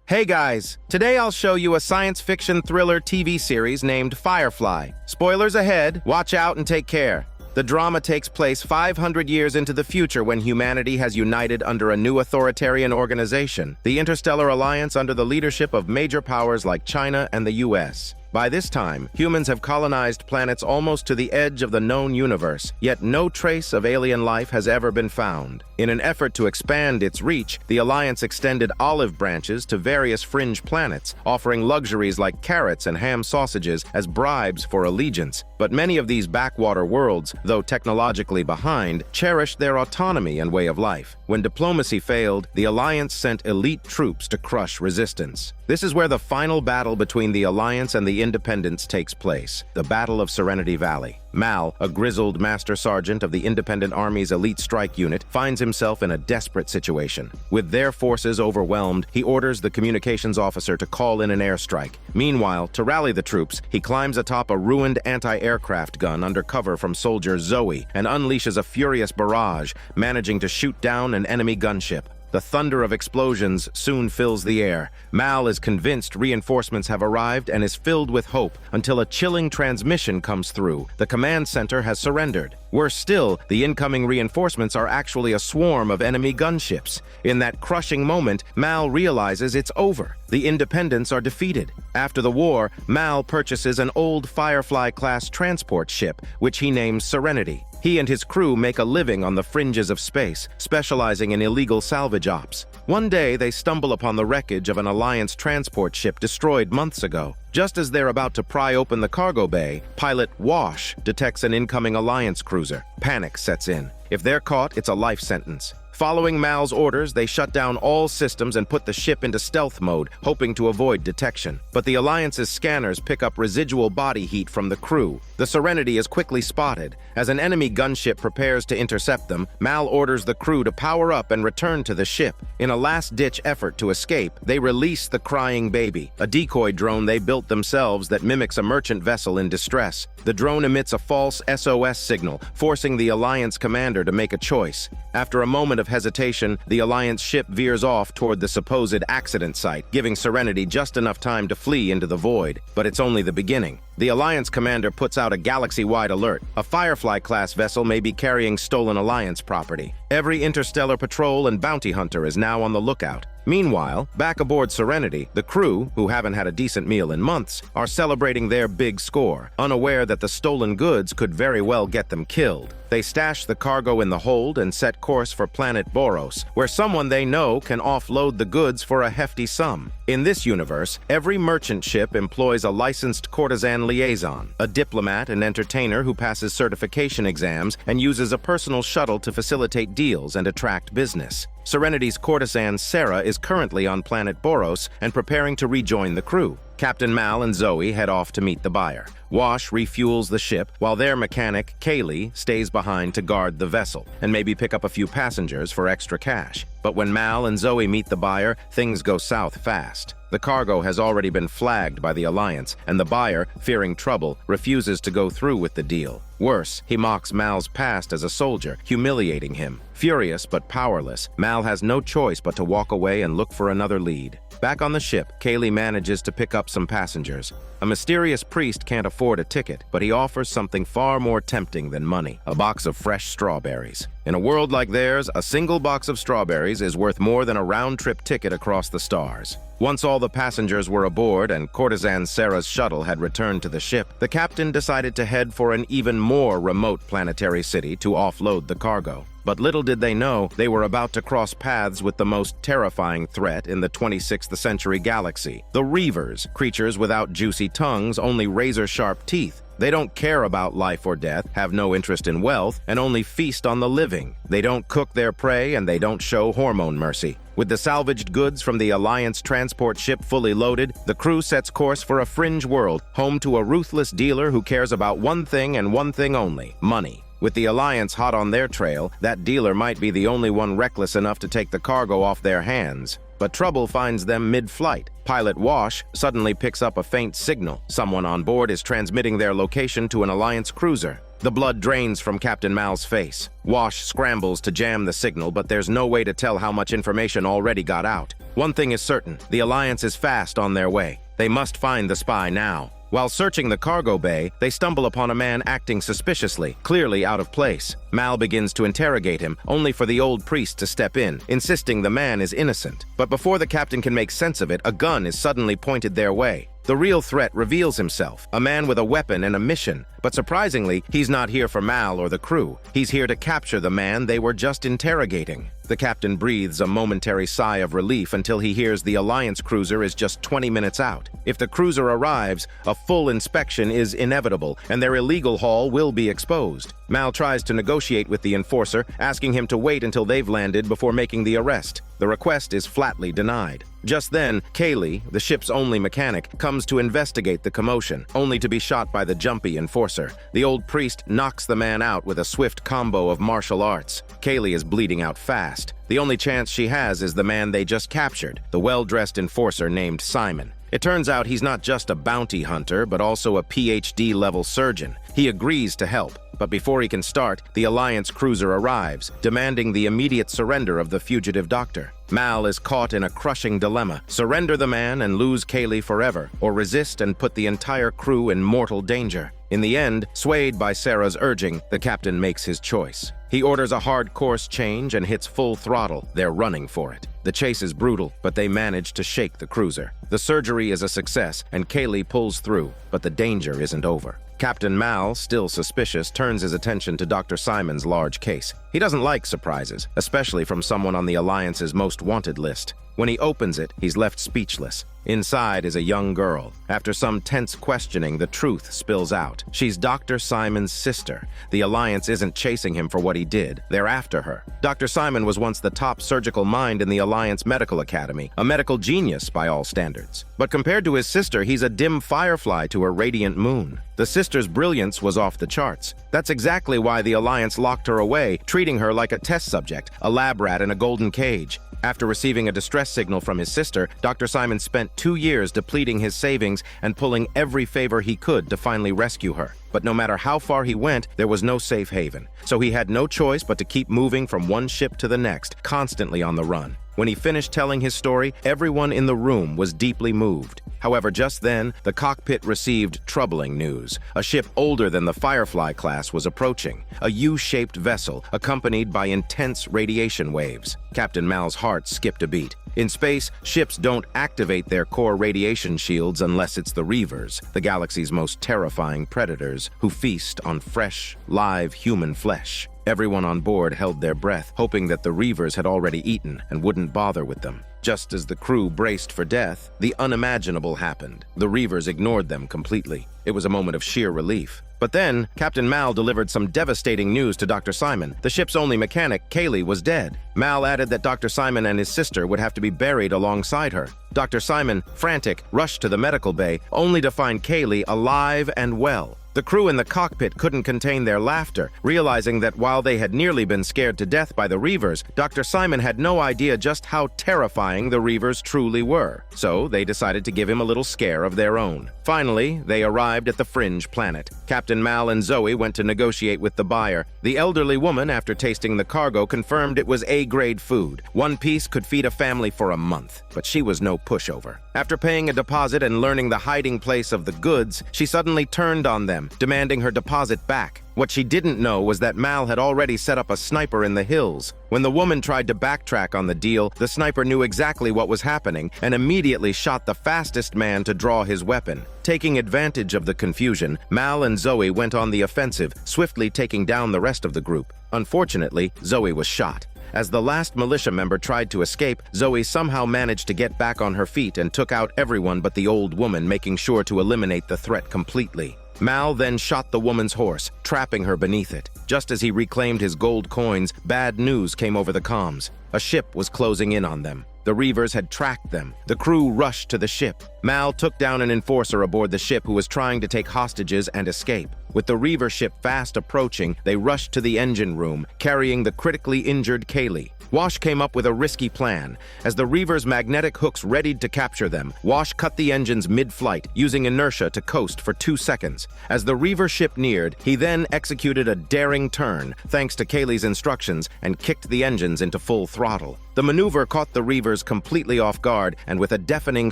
Hey guys, today I'll show you a science fiction thriller TV series named Firefly. Spoilers ahead, watch out and take care. The drama takes place 500 years into the future when humanity has united under a new authoritarian organization, the Interstellar Alliance, under the leadership of major powers like China and the US. By this time, humans have colonized planets almost to the edge of the known universe, yet no trace of alien life has ever been found. In an effort to expand its reach, the Alliance extended olive branches to various fringe planets, offering luxuries like carrots and ham sausages as bribes for allegiance. But many of these backwater worlds, though technologically behind, cherished their autonomy and way of life. When diplomacy failed, the Alliance sent elite troops to crush resistance. This is where the final battle between the Alliance and the Independents takes place, the Battle of Serenity Valley. Mal, a grizzled master sergeant of the Independent Army's elite strike unit, finds himself in a desperate situation. With their forces overwhelmed, he orders the communications officer to call in an airstrike. Meanwhile, to rally the troops, he climbs atop a ruined anti-aircraft gun under cover from soldier Zoe and unleashes a furious barrage, managing to shoot down an enemy gunship. The thunder of explosions soon fills the air. Mal is convinced reinforcements have arrived and is filled with hope until a chilling transmission comes through. The command center has surrendered. Worse still, the incoming reinforcements are actually a swarm of enemy gunships. In that crushing moment, Mal realizes it's over. The Independents are defeated. After the war, Mal purchases an old Firefly-class transport ship, which he names Serenity. He and his crew make a living on the fringes of space, specializing in illegal salvage ops. One day, they stumble upon the wreckage of an Alliance transport ship destroyed months ago. Just as they're about to pry open the cargo bay, pilot Wash detects an incoming Alliance cruiser. Panic sets in. If they're caught, it's a life sentence. Following Mal's orders, they shut down all systems and put the ship into stealth mode, hoping to avoid detection. But the Alliance's scanners pick up residual body heat from the crew. The Serenity is quickly spotted. As an enemy gunship prepares to intercept them, Mal orders the crew to power up and return to the ship. In a last-ditch effort to escape, they release the crying baby, a decoy drone they built themselves that mimics a merchant vessel in distress. The drone emits a false SOS signal, forcing the Alliance commander to make a choice. After a moment of hesitation, the Alliance ship veers off toward the supposed accident site, giving Serenity just enough time to flee into the void. But it's only the beginning. The Alliance commander puts out a galaxy-wide alert. A Firefly-class vessel may be carrying stolen Alliance property. Every interstellar patrol and bounty hunter is now on the lookout. Meanwhile, back aboard Serenity, the crew, who haven't had a decent meal in months, are celebrating their big score, unaware that the stolen goods could very well get them killed. They stash the cargo in the hold and set course for planet Boros, where someone they know can offload the goods for a hefty sum. In this universe, every merchant ship employs a licensed courtesan liaison, a diplomat and entertainer who passes certification exams and uses a personal shuttle to facilitate deals and attract business. Serenity's courtesan Sarah is currently on planet Boros and preparing to rejoin the crew. Captain Mal and Zoe head off to meet the buyer. Wash refuels the ship, while their mechanic, Kaylee, stays behind to guard the vessel and maybe pick up a few passengers for extra cash. But when Mal and Zoe meet the buyer, things go south fast. The cargo has already been flagged by the Alliance, and the buyer, fearing trouble, refuses to go through with the deal. Worse, he mocks Mal's past as a soldier, humiliating him. Furious but powerless, Mal has no choice but to walk away and look for another lead. Back on the ship, Kaylee manages to pick up some passengers. A mysterious priest can't afford a ticket, but he offers something far more tempting than money: a box of fresh strawberries. In a world like theirs, a single box of strawberries is worth more than a round-trip ticket across the stars. Once all the passengers were aboard and courtesan Sarah's shuttle had returned to the ship, the captain decided to head for an even more remote planetary city to offload the cargo. But little did they know, they were about to cross paths with the most terrifying threat in the 26th century galaxy: the Reavers, creatures without juicy tongues, only razor-sharp teeth. They don't care about life or death, have no interest in wealth, and only feast on the living. They don't cook their prey, and they don't show hormone mercy. With the salvaged goods from the Alliance transport ship fully loaded, the crew sets course for a fringe world, home to a ruthless dealer who cares about one thing and one thing only: money. With the Alliance hot on their trail, that dealer might be the only one reckless enough to take the cargo off their hands. But trouble finds them mid-flight. Pilot Wash suddenly picks up a faint signal. Someone on board is transmitting their location to an Alliance cruiser. The blood drains from Captain Mal's face. Wash scrambles to jam the signal, but there's no way to tell how much information already got out. One thing is certain, the Alliance is fast on their way. They must find the spy now. While searching the cargo bay, they stumble upon a man acting suspiciously, clearly out of place. Mal begins to interrogate him, only for the old priest to step in, insisting the man is innocent. But before the captain can make sense of it, a gun is suddenly pointed their way. The real threat reveals himself, a man with a weapon and a mission. But surprisingly, he's not here for Mal or the crew. He's here to capture the man they were just interrogating. The captain breathes a momentary sigh of relief until he hears the Alliance cruiser is just 20 minutes out. If the cruiser arrives, a full inspection is inevitable, and their illegal haul will be exposed. Mal tries to negotiate with the enforcer, asking him to wait until they've landed before making the arrest. The request is flatly denied. Just then, Kaylee, the ship's only mechanic, comes to investigate the commotion, only to be shot by the jumpy enforcer. The old priest knocks the man out with a swift combo of martial arts. Kaylee is bleeding out fast. The only chance she has is the man they just captured, the well-dressed enforcer named Simon. It turns out he's not just a bounty hunter, but also a PhD-level surgeon. He agrees to help, but before he can start, the Alliance cruiser arrives, demanding the immediate surrender of the fugitive doctor. Mal is caught in a crushing dilemma: surrender the man and lose Kaylee forever, or resist and put the entire crew in mortal danger. In the end, swayed by Sarah's urging, the captain makes his choice. He orders a hard course change and hits full throttle. They're running for it. The chase is brutal, but they manage to shake the cruiser. The surgery is a success, and Kaylee pulls through, but the danger isn't over. Captain Mal, still suspicious, turns his attention to Dr. Simon's large case. He doesn't like surprises, especially from someone on the Alliance's most wanted list. When he opens it, he's left speechless. Inside is a young girl. After some tense questioning, the truth spills out. She's Dr. Simon's sister. The Alliance isn't chasing him for what he did. They're after her. Dr. Simon was once the top surgical mind in the Alliance Medical Academy, a medical genius by all standards. But compared to his sister, he's a dim firefly to her radiant moon. The sister's brilliance was off the charts. That's exactly why the Alliance locked her away, treating her like a test subject, a lab rat in a golden cage. After receiving a distress signal from his sister, Dr. Simon spent 2 years depleting his savings and pulling every favor he could to finally rescue her. But no matter how far he went, there was no safe haven. So he had no choice but to keep moving from one ship to the next, constantly on the run. When he finished telling his story, everyone in the room was deeply moved. However, just then, the cockpit received troubling news. A ship older than the Firefly class was approaching, a U-shaped vessel accompanied by intense radiation waves. Captain Mal's heart skipped a beat. In space, ships don't activate their core radiation shields unless it's the Reavers, the galaxy's most terrifying predators, who feast on fresh, live human flesh. Everyone on board held their breath, hoping that the Reavers had already eaten and wouldn't bother with them. Just as the crew braced for death, the unimaginable happened. The Reavers ignored them completely. It was a moment of sheer relief. But then, Captain Mal delivered some devastating news to Dr. Simon. The ship's only mechanic, Kaylee, was dead. Mal added that Dr. Simon and his sister would have to be buried alongside her. Dr. Simon, frantic, rushed to the medical bay, only to find Kaylee alive and well. The crew in the cockpit couldn't contain their laughter, realizing that while they had nearly been scared to death by the Reavers, Dr. Simon had no idea just how terrifying the Reavers truly were. So they decided to give him a little scare of their own. Finally, they arrived at the fringe planet. Captain Mal and Zoe went to negotiate with the buyer. The elderly woman, after tasting the cargo, confirmed it was A-grade food. One piece could feed a family for a month, but she was no pushover. After paying a deposit and learning the hiding place of the goods, she suddenly turned on them, demanding her deposit back. What she didn't know was that Mal had already set up a sniper in the hills. When the woman tried to backtrack on the deal, the sniper knew exactly what was happening and immediately shot the fastest man to draw his weapon. Taking advantage of the confusion, Mal and Zoe went on the offensive, swiftly taking down the rest of the group. Unfortunately, Zoe was shot. As the last militia member tried to escape, Zoe somehow managed to get back on her feet and took out everyone but the old woman, making sure to eliminate the threat completely. Mal then shot the woman's horse, trapping her beneath it. Just as he reclaimed his gold coins, bad news came over the comms. A ship was closing in on them. The Reavers had tracked them. The crew rushed to the ship. Mal took down an enforcer aboard the ship who was trying to take hostages and escape. With the Reaver ship fast approaching, they rushed to the engine room, carrying the critically injured Kaylee. Wash came up with a risky plan. As the Reaver's magnetic hooks readied to capture them, Wash cut the engines mid-flight, using inertia to coast for 2 seconds. As the Reaver ship neared, he then executed a daring turn, thanks to Kaylee's instructions, and kicked the engines into full throttle. The maneuver caught the Reavers completely off guard, and with a deafening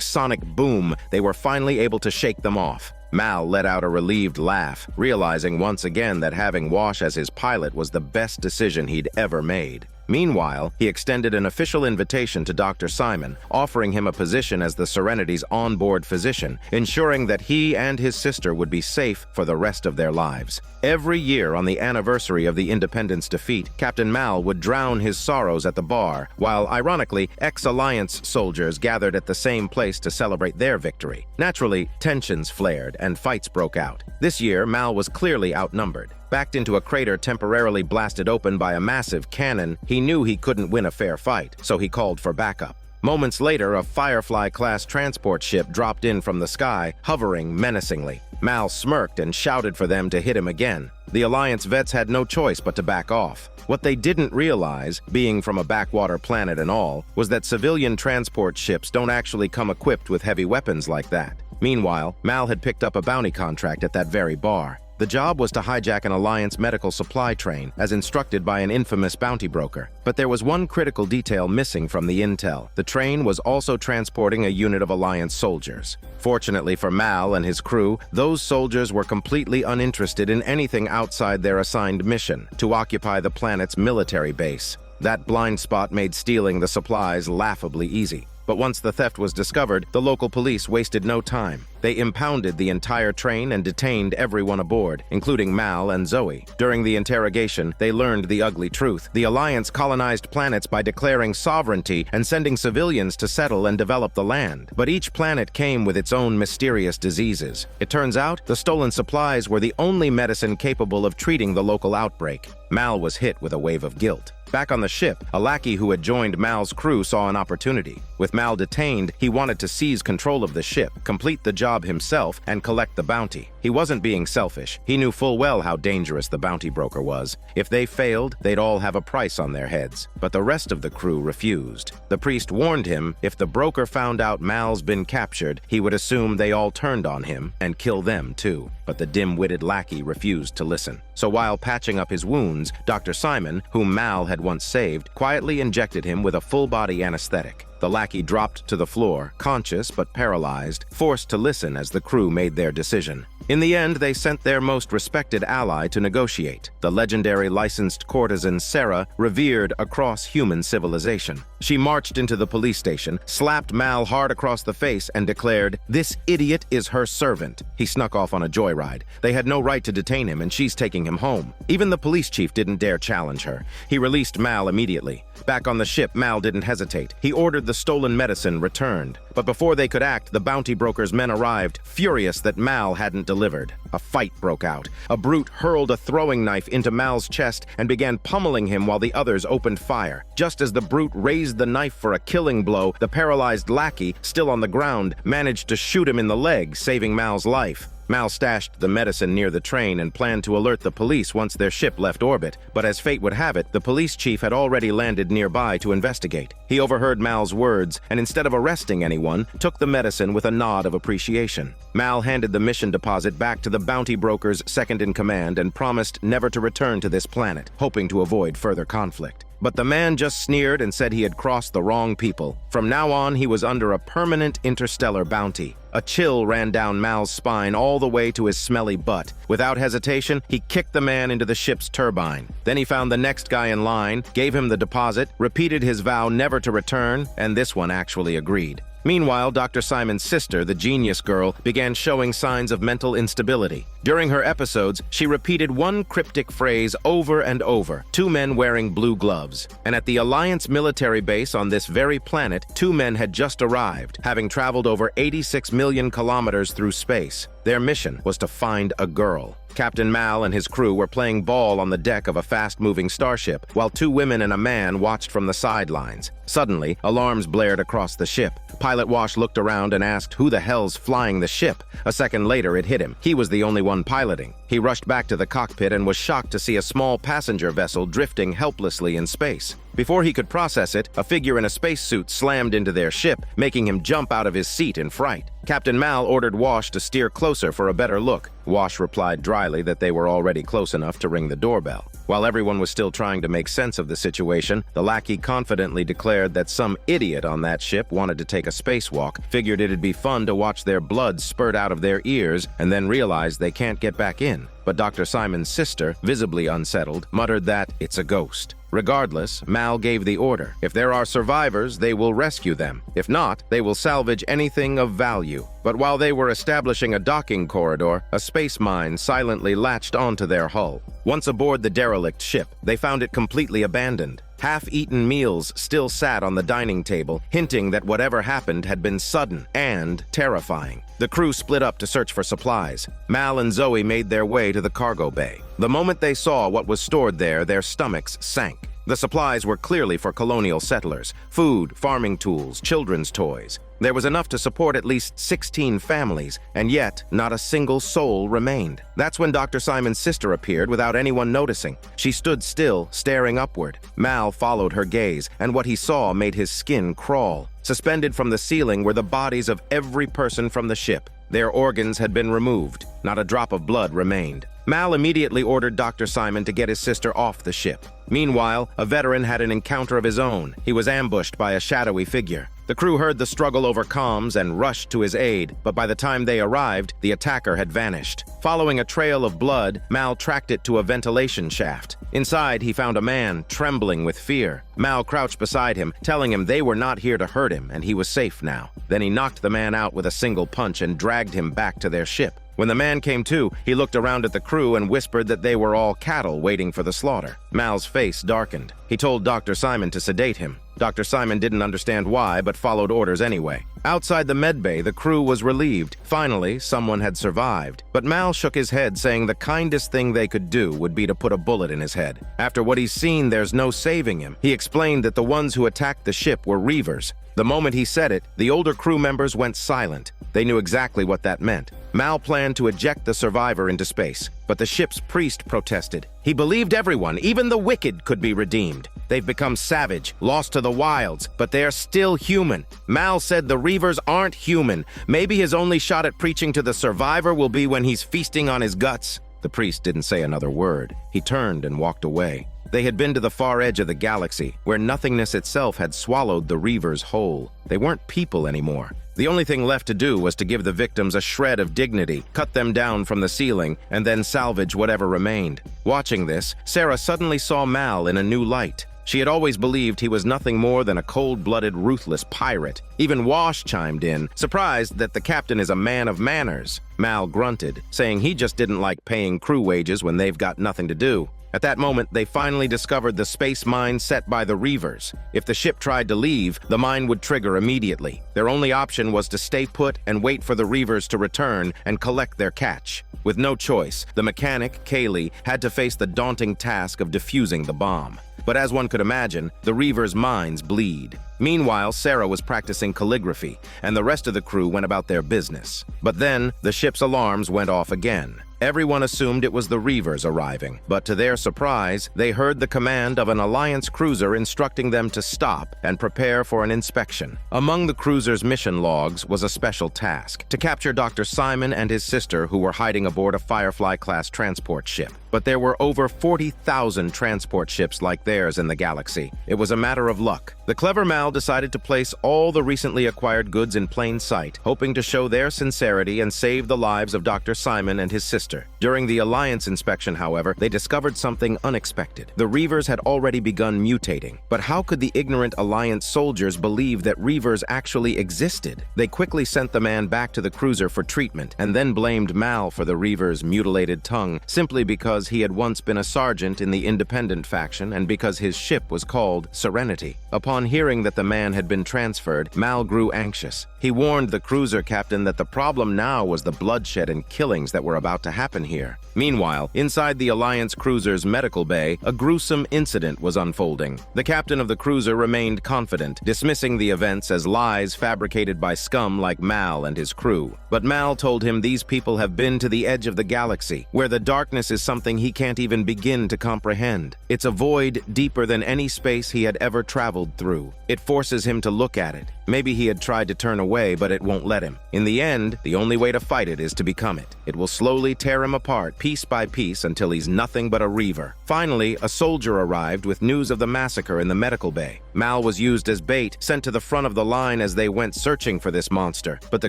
sonic boom, they were finally able to shake them off. Mal let out a relieved laugh, realizing once again that having Wash as his pilot was the best decision he'd ever made. Meanwhile, he extended an official invitation to Dr. Simon, offering him a position as the Serenity's onboard physician, ensuring that he and his sister would be safe for the rest of their lives. Every year on the anniversary of the Independence defeat, Captain Mal would drown his sorrows at the bar, while, ironically, ex-Alliance soldiers gathered at the same place to celebrate their victory. Naturally, tensions flared and fights broke out. This year, Mal was clearly outnumbered. Backed into a crater temporarily blasted open by a massive cannon, he knew he couldn't win a fair fight, so he called for backup. Moments later, a Firefly-class transport ship dropped in from the sky, hovering menacingly. Mal smirked and shouted for them to hit him again. The Alliance vets had no choice but to back off. What they didn't realize, being from a backwater planet and all, was that civilian transport ships don't actually come equipped with heavy weapons like that. Meanwhile, Mal had picked up a bounty contract at that very bar. The job was to hijack an Alliance medical supply train, as instructed by an infamous bounty broker. But there was one critical detail missing from the intel. The train was also transporting a unit of Alliance soldiers. Fortunately for Mal and his crew, those soldiers were completely uninterested in anything outside their assigned mission, to occupy the planet's military base. That blind spot made stealing the supplies laughably easy. But once the theft was discovered, the local police wasted no time. They impounded the entire train and detained everyone aboard, including Mal and Zoe. During the interrogation, they learned the ugly truth. The Alliance colonized planets by declaring sovereignty and sending civilians to settle and develop the land. But each planet came with its own mysterious diseases. It turns out, the stolen supplies were the only medicine capable of treating the local outbreak. Mal was hit with a wave of guilt. Back on the ship, a lackey who had joined Mal's crew saw an opportunity. With Mal detained, he wanted to seize control of the ship, complete the job himself, and collect the bounty. He wasn't being selfish. He knew full well how dangerous the bounty broker was. If they failed, they'd all have a price on their heads. But the rest of the crew refused. The priest warned him if the broker found out Mal's been captured, he would assume they all turned on him and kill them too. But the dim-witted lackey refused to listen. So while patching up his wounds, Dr. Simon, whom Mal had once saved, quietly injected him with a full-body anesthetic. The lackey dropped to the floor, conscious but paralyzed, forced to listen as the crew made their decision. In the end, they sent their most respected ally to negotiate, the legendary licensed courtesan Sarah, revered across human civilization. She marched into the police station, slapped Mal hard across the face, and declared, "This idiot is her servant." He snuck off on a joyride. They had no right to detain him, and she's taking him home. Even the police chief didn't dare challenge her. He released Mal immediately. Back on the ship, Mal didn't hesitate. He ordered the stolen medicine returned. But before they could act, the bounty broker's men arrived, furious that Mal hadn't delivered. A fight broke out. A brute hurled a throwing knife into Mal's chest and began pummeling him while the others opened fire. Just as the brute raised the knife for a killing blow, the paralyzed lackey, still on the ground, managed to shoot him in the leg, saving Mal's life. Mal stashed the medicine near the train and planned to alert the police once their ship left orbit. But as fate would have it, the police chief had already landed nearby to investigate. He overheard Mal's words and instead of arresting anyone, took the medicine with a nod of appreciation. Mal handed the mission deposit back to the bounty broker's second-in-command and promised never to return to this planet, hoping to avoid further conflict. But the man just sneered and said he had crossed the wrong people. From now on, he was under a permanent interstellar bounty. A chill ran down Mal's spine all the way to his smelly butt. Without hesitation, he kicked the man into the ship's turbine. Then he found the next guy in line, gave him the deposit, repeated his vow never to return, and this one actually agreed. Meanwhile, Dr. Simon's sister, the genius girl, began showing signs of mental instability. During her episodes, she repeated one cryptic phrase over and over, two men wearing blue gloves. And at the Alliance military base on this very planet, two men had just arrived, having traveled over 86 million kilometers through space. Their mission was to find a girl. Captain Mal and his crew were playing ball on the deck of a fast-moving starship, while two women and a man watched from the sidelines. Suddenly, alarms blared across the ship. Pilot Wash looked around and asked, "Who the hell's flying the ship?" A second later, it hit him. He was the only one piloting. He rushed back to the cockpit and was shocked to see a small passenger vessel drifting helplessly in space. Before he could process it, a figure in a spacesuit slammed into their ship, making him jump out of his seat in fright. Captain Mal ordered Wash to steer closer for a better look. Wash replied dryly that they were already close enough to ring the doorbell. While everyone was still trying to make sense of the situation, the lackey confidently declared that some idiot on that ship wanted to take a spacewalk, figured it'd be fun to watch their blood spurt out of their ears, and then realized they can't get back in. But Dr. Simon's sister, visibly unsettled, muttered that it's a ghost. Regardless, Mal gave the order. If there are survivors, they will rescue them. If not, they will salvage anything of value. But while they were establishing a docking corridor, a space mine silently latched onto their hull. Once aboard the derelict ship, they found it completely abandoned. Half-eaten meals still sat on the dining table, hinting that whatever happened had been sudden and terrifying. The crew split up to search for supplies. Mal and Zoe made their way to the cargo bay. The moment they saw what was stored there, their stomachs sank. The supplies were clearly for colonial settlers: food, farming tools, children's toys. There was enough to support at least 16 families, and yet not a single soul remained. That's when Dr. Simon's sister appeared without anyone noticing. She stood still, staring upward. Mal followed her gaze, and what he saw made his skin crawl. Suspended from the ceiling were the bodies of every person from the ship. Their organs had been removed. Not a drop of blood remained. Mal immediately ordered Dr. Simon to get his sister off the ship. Meanwhile, a veteran had an encounter of his own. He was ambushed by a shadowy figure. The crew heard the struggle over comms and rushed to his aid, but by the time they arrived, the attacker had vanished. Following a trail of blood, Mal tracked it to a ventilation shaft. Inside, he found a man, trembling with fear. Mal crouched beside him, telling him they were not here to hurt him and he was safe now. Then he knocked the man out with a single punch and dragged him back to their ship. When the man came to, he looked around at the crew and whispered that they were all cattle waiting for the slaughter. Mal's face darkened. He told Dr. Simon to sedate him. Dr. Simon didn't understand why, but followed orders anyway. Outside the medbay, the crew was relieved. Finally, someone had survived. But Mal shook his head, saying the kindest thing they could do would be to put a bullet in his head. After what he's seen, there's no saving him. He explained that the ones who attacked the ship were Reavers. The moment he said it, the older crew members went silent. They knew exactly what that meant. Mal planned to eject the survivor into space, but the ship's priest protested. He believed everyone, even the wicked, could be redeemed. They've become savage, lost to the wilds, but they're still human. Mal said the Reavers aren't human. Maybe his only shot at preaching to the survivor will be when he's feasting on his guts. The priest didn't say another word. He turned and walked away. They had been to the far edge of the galaxy, where nothingness itself had swallowed the Reavers whole. They weren't people anymore. The only thing left to do was to give the victims a shred of dignity, cut them down from the ceiling, and then salvage whatever remained. Watching this, Sarah suddenly saw Mal in a new light. She had always believed he was nothing more than a cold-blooded, ruthless pirate. Even Wash chimed in, surprised that the captain is a man of manners. Mal grunted, saying he just didn't like paying crew wages when they've got nothing to do. At that moment, they finally discovered the space mine set by the Reavers. If the ship tried to leave, the mine would trigger immediately. Their only option was to stay put and wait for the Reavers to return and collect their catch. With no choice, the mechanic, Kaylee, had to face the daunting task of defusing the bomb. But as one could imagine, the Reavers' minds bleed. Meanwhile, Sarah was practicing calligraphy, and the rest of the crew went about their business. But then, the ship's alarms went off again. Everyone assumed it was the Reavers arriving, but to their surprise, they heard the command of an Alliance cruiser instructing them to stop and prepare for an inspection. Among the cruiser's mission logs was a special task: to capture Dr. Simon and his sister, who were hiding aboard a Firefly-class transport ship. But there were over 40,000 transport ships like theirs in the galaxy. It was a matter of luck. The clever Mal decided to place all the recently acquired goods in plain sight, hoping to show their sincerity and save the lives of Dr. Simon and his sister. During the Alliance inspection, however, they discovered something unexpected. The Reavers had already begun mutating. But how could the ignorant Alliance soldiers believe that Reavers actually existed? They quickly sent the man back to the cruiser for treatment, and then blamed Mal for the Reavers' mutilated tongue, simply because he had once been a sergeant in the independent faction and because his ship was called Serenity. Upon hearing that the man had been transferred, Mal grew anxious. He warned the cruiser captain that the problem now was the bloodshed and killings that were about to happen here. Meanwhile, inside the Alliance cruiser's medical bay, a gruesome incident was unfolding. The captain of the cruiser remained confident, dismissing the events as lies fabricated by scum like Mal and his crew. But Mal told him these people have been to the edge of the galaxy, where the darkness is something something he can't even begin to comprehend. It's a void deeper than any space he had ever traveled through. It forces him to look at it. Maybe he had tried to turn away, but it won't let him. In the end, the only way to fight it is to become it. It will slowly tear him apart, piece by piece, until he's nothing but a reaver. Finally, a soldier arrived with news of the massacre in the medical bay. Mal was used as bait, sent to the front of the line as they went searching for this monster, but the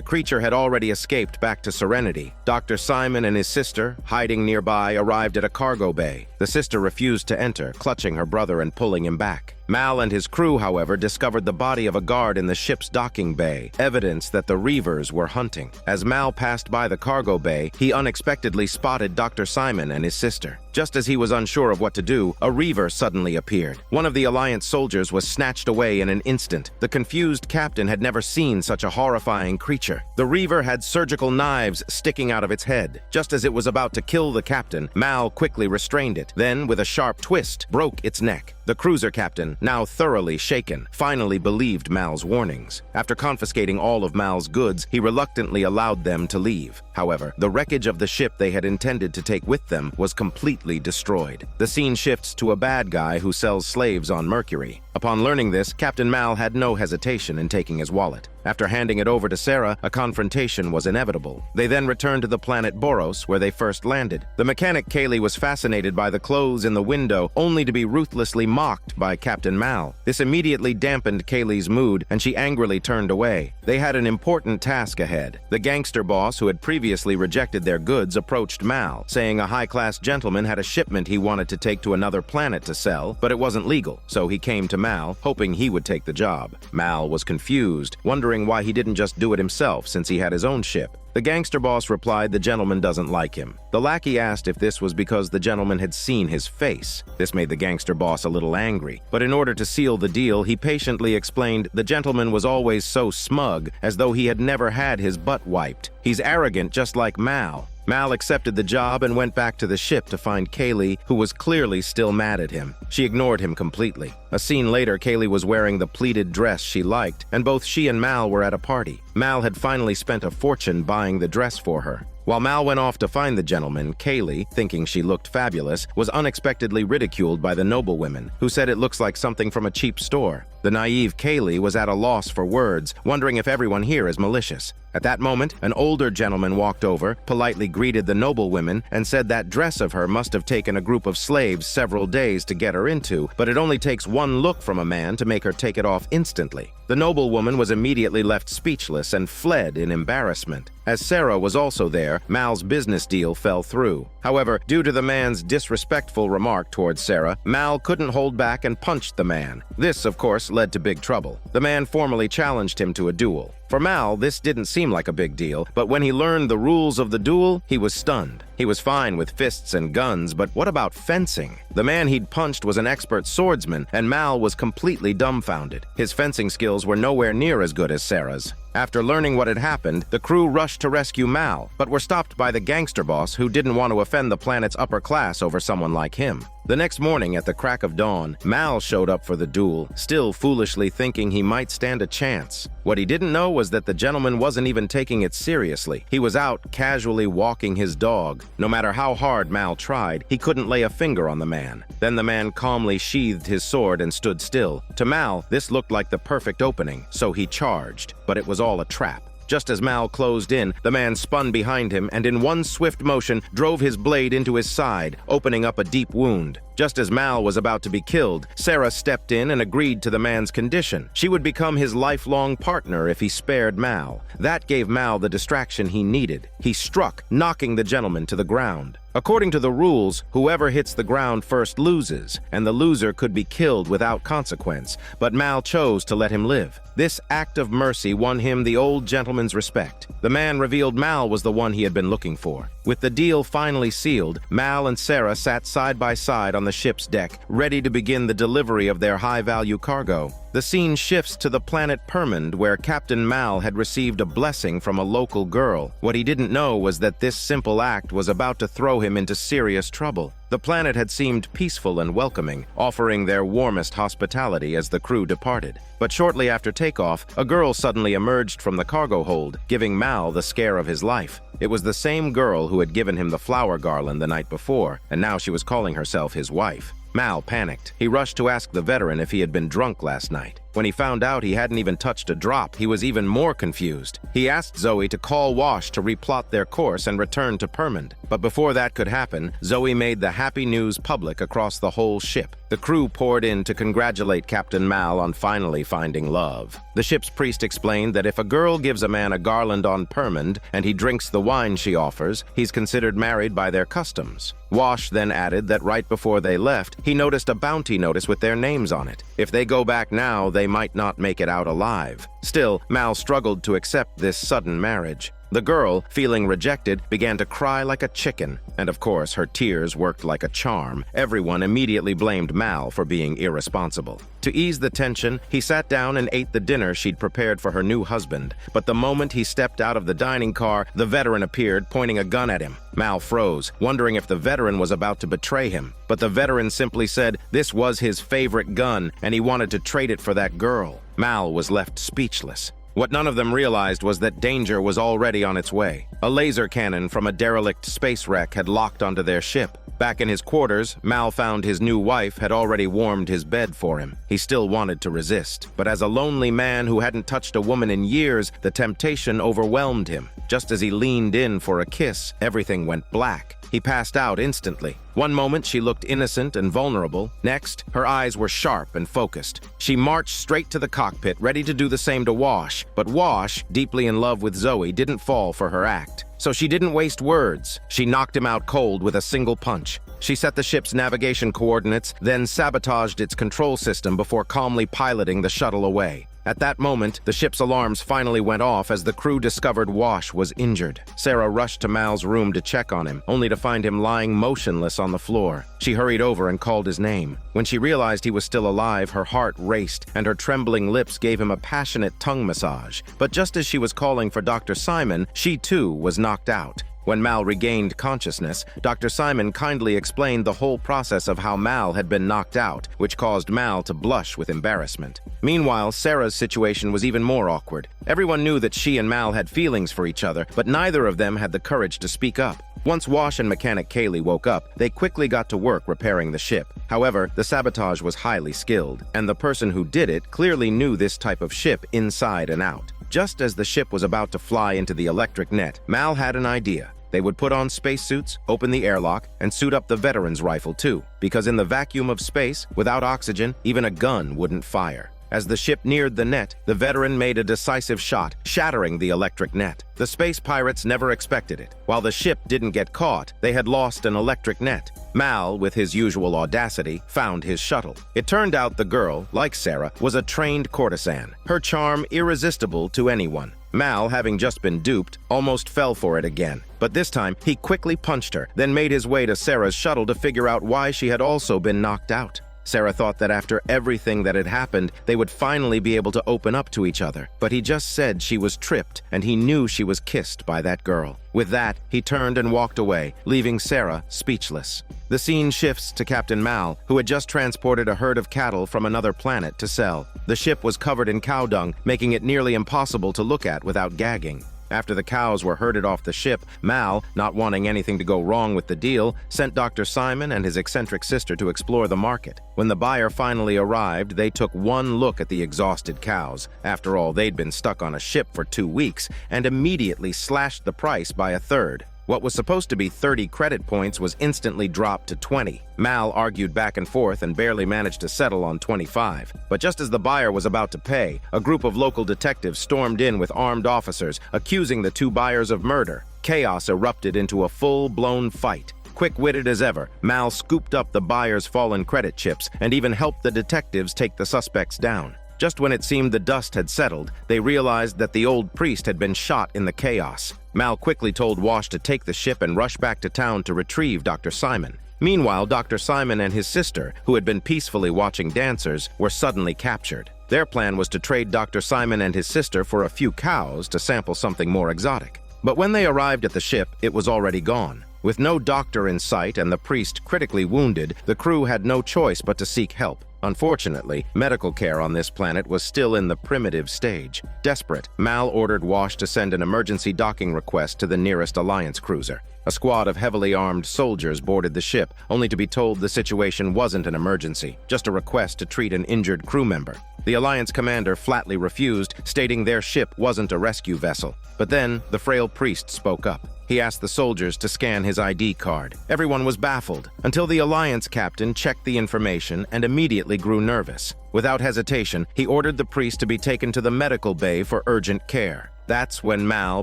creature had already escaped back to Serenity. Dr. Simon and his sister, hiding nearby, arrived at a cargo bay. The sister refused to enter, clutching her brother and pulling him back. Mal and his crew, however, discovered the body of a guard in the ship's docking bay, evidence that the Reavers were hunting. As Mal passed by the cargo bay, he unexpectedly spotted Dr. Simon and his sister. Just as he was unsure of what to do, a Reaver suddenly appeared. One of the Alliance soldiers was snatched away in an instant. The confused captain had never seen such a horrifying creature. The Reaver had surgical knives sticking out of its head. Just as it was about to kill the captain, Mal quickly restrained it, then, with a sharp twist, broke its neck. The cruiser captain, now thoroughly shaken, finally believed Mal's warnings. After confiscating all of Mal's goods, he reluctantly allowed them to leave. However, the wreckage of the ship they had intended to take with them was completely destroyed. The scene shifts to a bad guy who sells slaves on Mercury. Upon learning this, Captain Mal had no hesitation in taking his wallet. After handing it over to Sarah, a confrontation was inevitable. They then returned to the planet Boros, where they first landed. The mechanic Kaylee was fascinated by the clothes in the window, only to be ruthlessly mocked by Captain Mal. This immediately dampened Kaylee's mood, and she angrily turned away. They had an important task ahead. The gangster boss, who had previously rejected their goods, approached Mal, saying a high-class gentleman had a shipment he wanted to take to another planet to sell, but it wasn't legal, so he came to Mal, hoping he would take the job. Mal was confused, wondering why he didn't just do it himself since he had his own ship. The gangster boss replied the gentleman doesn't like him. The lackey asked if this was because the gentleman had seen his face. This made the gangster boss a little angry, but in order to seal the deal, he patiently explained the gentleman was always so smug, as though he had never had his butt wiped. He's arrogant just like Mal. Mal accepted the job and went back to the ship to find Kaylee, who was clearly still mad at him. She ignored him completely. A scene later, Kaylee was wearing the pleated dress she liked, and both she and Mal were at a party. Mal had finally spent a fortune buying the dress for her. While Mal went off to find the gentleman, Kaylee, thinking she looked fabulous, was unexpectedly ridiculed by the noblewomen, who said it looks like something from a cheap store. The naive Kaylee was at a loss for words, wondering if everyone here is malicious. At that moment, an older gentleman walked over, politely greeted the noblewomen, and said that dress of her must have taken a group of slaves several days to get her into, but it only takes one look from a man to make her take it off instantly. The noblewoman was immediately left speechless and fled in embarrassment. As Sarah was also there, Mal's business deal fell through. However, due to the man's disrespectful remark towards Sarah, Mal couldn't hold back and punched the man. This, of course, led to big trouble. The man formally challenged him to a duel. For Mal, this didn't seem like a big deal, but when he learned the rules of the duel, he was stunned. He was fine with fists and guns, but what about fencing? The man he'd punched was an expert swordsman, and Mal was completely dumbfounded. His fencing skills were nowhere near as good as Sarah's. After learning what had happened, the crew rushed to rescue Mal, but were stopped by the gangster boss who didn't want to offend the planet's upper class over someone like him. The next morning, at the crack of dawn, Mal showed up for the duel, still foolishly thinking he might stand a chance. What he didn't know was that the gentleman wasn't even taking it seriously. He was out casually walking his dog. No matter how hard Mal tried, he couldn't lay a finger on the man. Then the man calmly sheathed his sword and stood still. To Mal, this looked like the perfect opening, so he charged. But it was all a trap. Just as Mal closed in, the man spun behind him and in one swift motion drove his blade into his side, opening up a deep wound. Just as Mal was about to be killed, Sarah stepped in and agreed to the man's condition. She would become his lifelong partner if he spared Mal. That gave Mal the distraction he needed. He struck, knocking the gentleman to the ground. According to the rules, whoever hits the ground first loses, and the loser could be killed without consequence, but Mal chose to let him live. This act of mercy won him the old gentleman's respect. The man revealed Mal was the one he had been looking for. With the deal finally sealed, Mal and Sarah sat side by side on the ship's deck, ready to begin the delivery of their high-value cargo. The scene shifts to the planet Permund, where Captain Mal had received a blessing from a local girl. What he didn't know was that this simple act was about to throw throw him into serious trouble. The planet had seemed peaceful and welcoming, offering their warmest hospitality as the crew departed. But shortly after takeoff, a girl suddenly emerged from the cargo hold, giving Mal the scare of his life. It was the same girl who had given him the flower garland the night before, and now she was calling herself his wife. Mal panicked. He rushed to ask the veteran if he had been drunk last night. When he found out he hadn't even touched a drop, he was even more confused. He asked Zoe to call Wash to replot their course and return to Permand. But before that could happen, Zoe made the happy news public across the whole ship. The crew poured in to congratulate Captain Mal on finally finding love. The ship's priest explained that if a girl gives a man a garland on Permand and he drinks the wine she offers, he's considered married by their customs. Wash then added that right before they left, he noticed a bounty notice with their names on it. If they go back now, they might not make it out alive. Still, Mal struggled to accept this sudden marriage. The girl, feeling rejected, began to cry like a chicken, and of course her tears worked like a charm. Everyone immediately blamed Mal for being irresponsible. To ease the tension, he sat down and ate the dinner she'd prepared for her new husband. But the moment he stepped out of the dining car, the veteran appeared, pointing a gun at him. Mal froze, wondering if the veteran was about to betray him. But the veteran simply said this was his favorite gun, and he wanted to trade it for that girl. Mal was left speechless. What none of them realized was that danger was already on its way. A laser cannon from a derelict space wreck had locked onto their ship. Back in his quarters, Mal found his new wife had already warmed his bed for him. He still wanted to resist, but as a lonely man who hadn't touched a woman in years, the temptation overwhelmed him. Just as he leaned in for a kiss, everything went black. He passed out instantly. One moment she looked innocent and vulnerable. Next, her eyes were sharp and focused. She marched straight to the cockpit, ready to do the same to Wash. But Wash, deeply in love with Zoe, didn't fall for her act. So she didn't waste words. She knocked him out cold with a single punch. She set the ship's navigation coordinates, then sabotaged its control system before calmly piloting the shuttle away. At that moment, the ship's alarms finally went off as the crew discovered Wash was injured. Sarah rushed to Mal's room to check on him, only to find him lying motionless on the floor. She hurried over and called his name. When she realized he was still alive, her heart raced, and her trembling lips gave him a passionate tongue massage. But just as she was calling for Dr. Simon, she too was knocked out. When Mal regained consciousness, Dr. Simon kindly explained the whole process of how Mal had been knocked out, which caused Mal to blush with embarrassment. Meanwhile, Sarah's situation was even more awkward. Everyone knew that she and Mal had feelings for each other, but neither of them had the courage to speak up. Once Wash and mechanic Kaylee woke up, they quickly got to work repairing the ship. However, the sabotage was highly skilled, and the person who did it clearly knew this type of ship inside and out. Just as the ship was about to fly into the electric net, Mal had an idea. They would put on spacesuits, open the airlock, and suit up the veteran's rifle too, because in the vacuum of space, without oxygen, even a gun wouldn't fire. As the ship neared the net, the veteran made a decisive shot, shattering the electric net. The space pirates never expected it. While the ship didn't get caught, they had lost an electric net. Mal, with his usual audacity, found his shuttle. It turned out the girl, like Sarah, was a trained courtesan, her charm irresistible to anyone. Mal, having just been duped, almost fell for it again. But this time, he quickly punched her, then made his way to Sarah's shuttle to figure out why she had also been knocked out. Sarah thought that after everything that had happened, they would finally be able to open up to each other. But he just said she was tripped, and he knew she was kissed by that girl. With that, he turned and walked away, leaving Sarah speechless. The scene shifts to Captain Mal, who had just transported a herd of cattle from another planet to sell. The ship was covered in cow dung, making it nearly impossible to look at without gagging. After the cows were herded off the ship, Mal, not wanting anything to go wrong with the deal, sent Dr. Simon and his eccentric sister to explore the market. When the buyer finally arrived, they took one look at the exhausted cows. After all, they'd been stuck on a ship for 2 weeks, and immediately slashed the price by a third. What was supposed to be 30 credit points was instantly dropped to 20. Mal argued back and forth and barely managed to settle on 25. But just as the buyer was about to pay, a group of local detectives stormed in with armed officers, accusing the 2 buyers of murder. Chaos erupted into a full-blown fight. Quick-witted as ever, Mal scooped up the buyer's fallen credit chips and even helped the detectives take the suspects down. Just when it seemed the dust had settled, they realized that the old priest had been shot in the chaos. Mal quickly told Wash to take the ship and rush back to town to retrieve Dr. Simon. Meanwhile, Dr. Simon and his sister, who had been peacefully watching dancers, were suddenly captured. Their plan was to trade Dr. Simon and his sister for a few cows to sample something more exotic. But when they arrived at the ship, it was already gone. With no doctor in sight and the priest critically wounded, the crew had no choice but to seek help. Unfortunately, medical care on this planet was still in the primitive stage. Desperate, Mal ordered Wash to send an emergency docking request to the nearest Alliance cruiser. A squad of heavily armed soldiers boarded the ship, only to be told the situation wasn't an emergency, just a request to treat an injured crew member. The Alliance commander flatly refused, stating their ship wasn't a rescue vessel. But then, the frail priest spoke up. He asked the soldiers to scan his ID card. Everyone was baffled, until the Alliance captain checked the information and immediately grew nervous. Without hesitation, he ordered the priest to be taken to the medical bay for urgent care. That's when Mal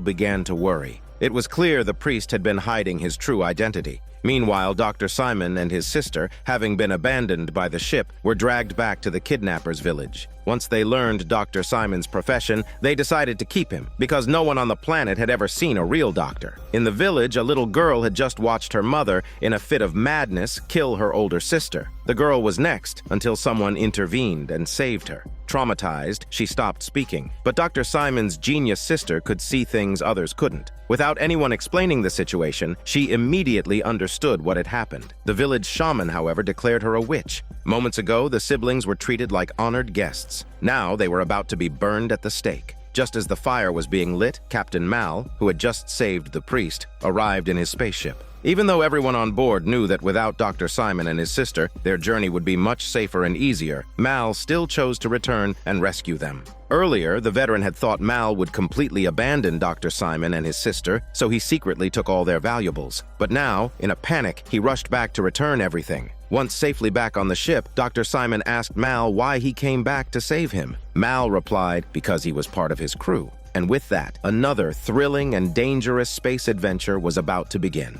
began to worry. It was clear the priest had been hiding his true identity. Meanwhile, Dr. Simon and his sister, having been abandoned by the ship, were dragged back to the kidnappers' village. Once they learned Dr. Simon's profession, they decided to keep him, because no one on the planet had ever seen a real doctor. In the village, a little girl had just watched her mother, in a fit of madness, kill her older sister. The girl was next, until someone intervened and saved her. Traumatized, she stopped speaking, but Dr. Simon's genius sister could see things others couldn't. Without anyone explaining the situation, she immediately understood what had happened. The village shaman, however, declared her a witch. Moments ago, the siblings were treated like honored guests. Now they were about to be burned at the stake. Just as the fire was being lit, Captain Mal, who had just saved the priest, arrived in his spaceship. Even though everyone on board knew that without Dr. Simon and his sister, their journey would be much safer and easier, Mal still chose to return and rescue them. Earlier, the veteran had thought Mal would completely abandon Dr. Simon and his sister, so he secretly took all their valuables. But now, in a panic, he rushed back to return everything. Once safely back on the ship, Dr. Simon asked Mal why he came back to save him. Mal replied, because he was part of his crew. And with that, another thrilling and dangerous space adventure was about to begin.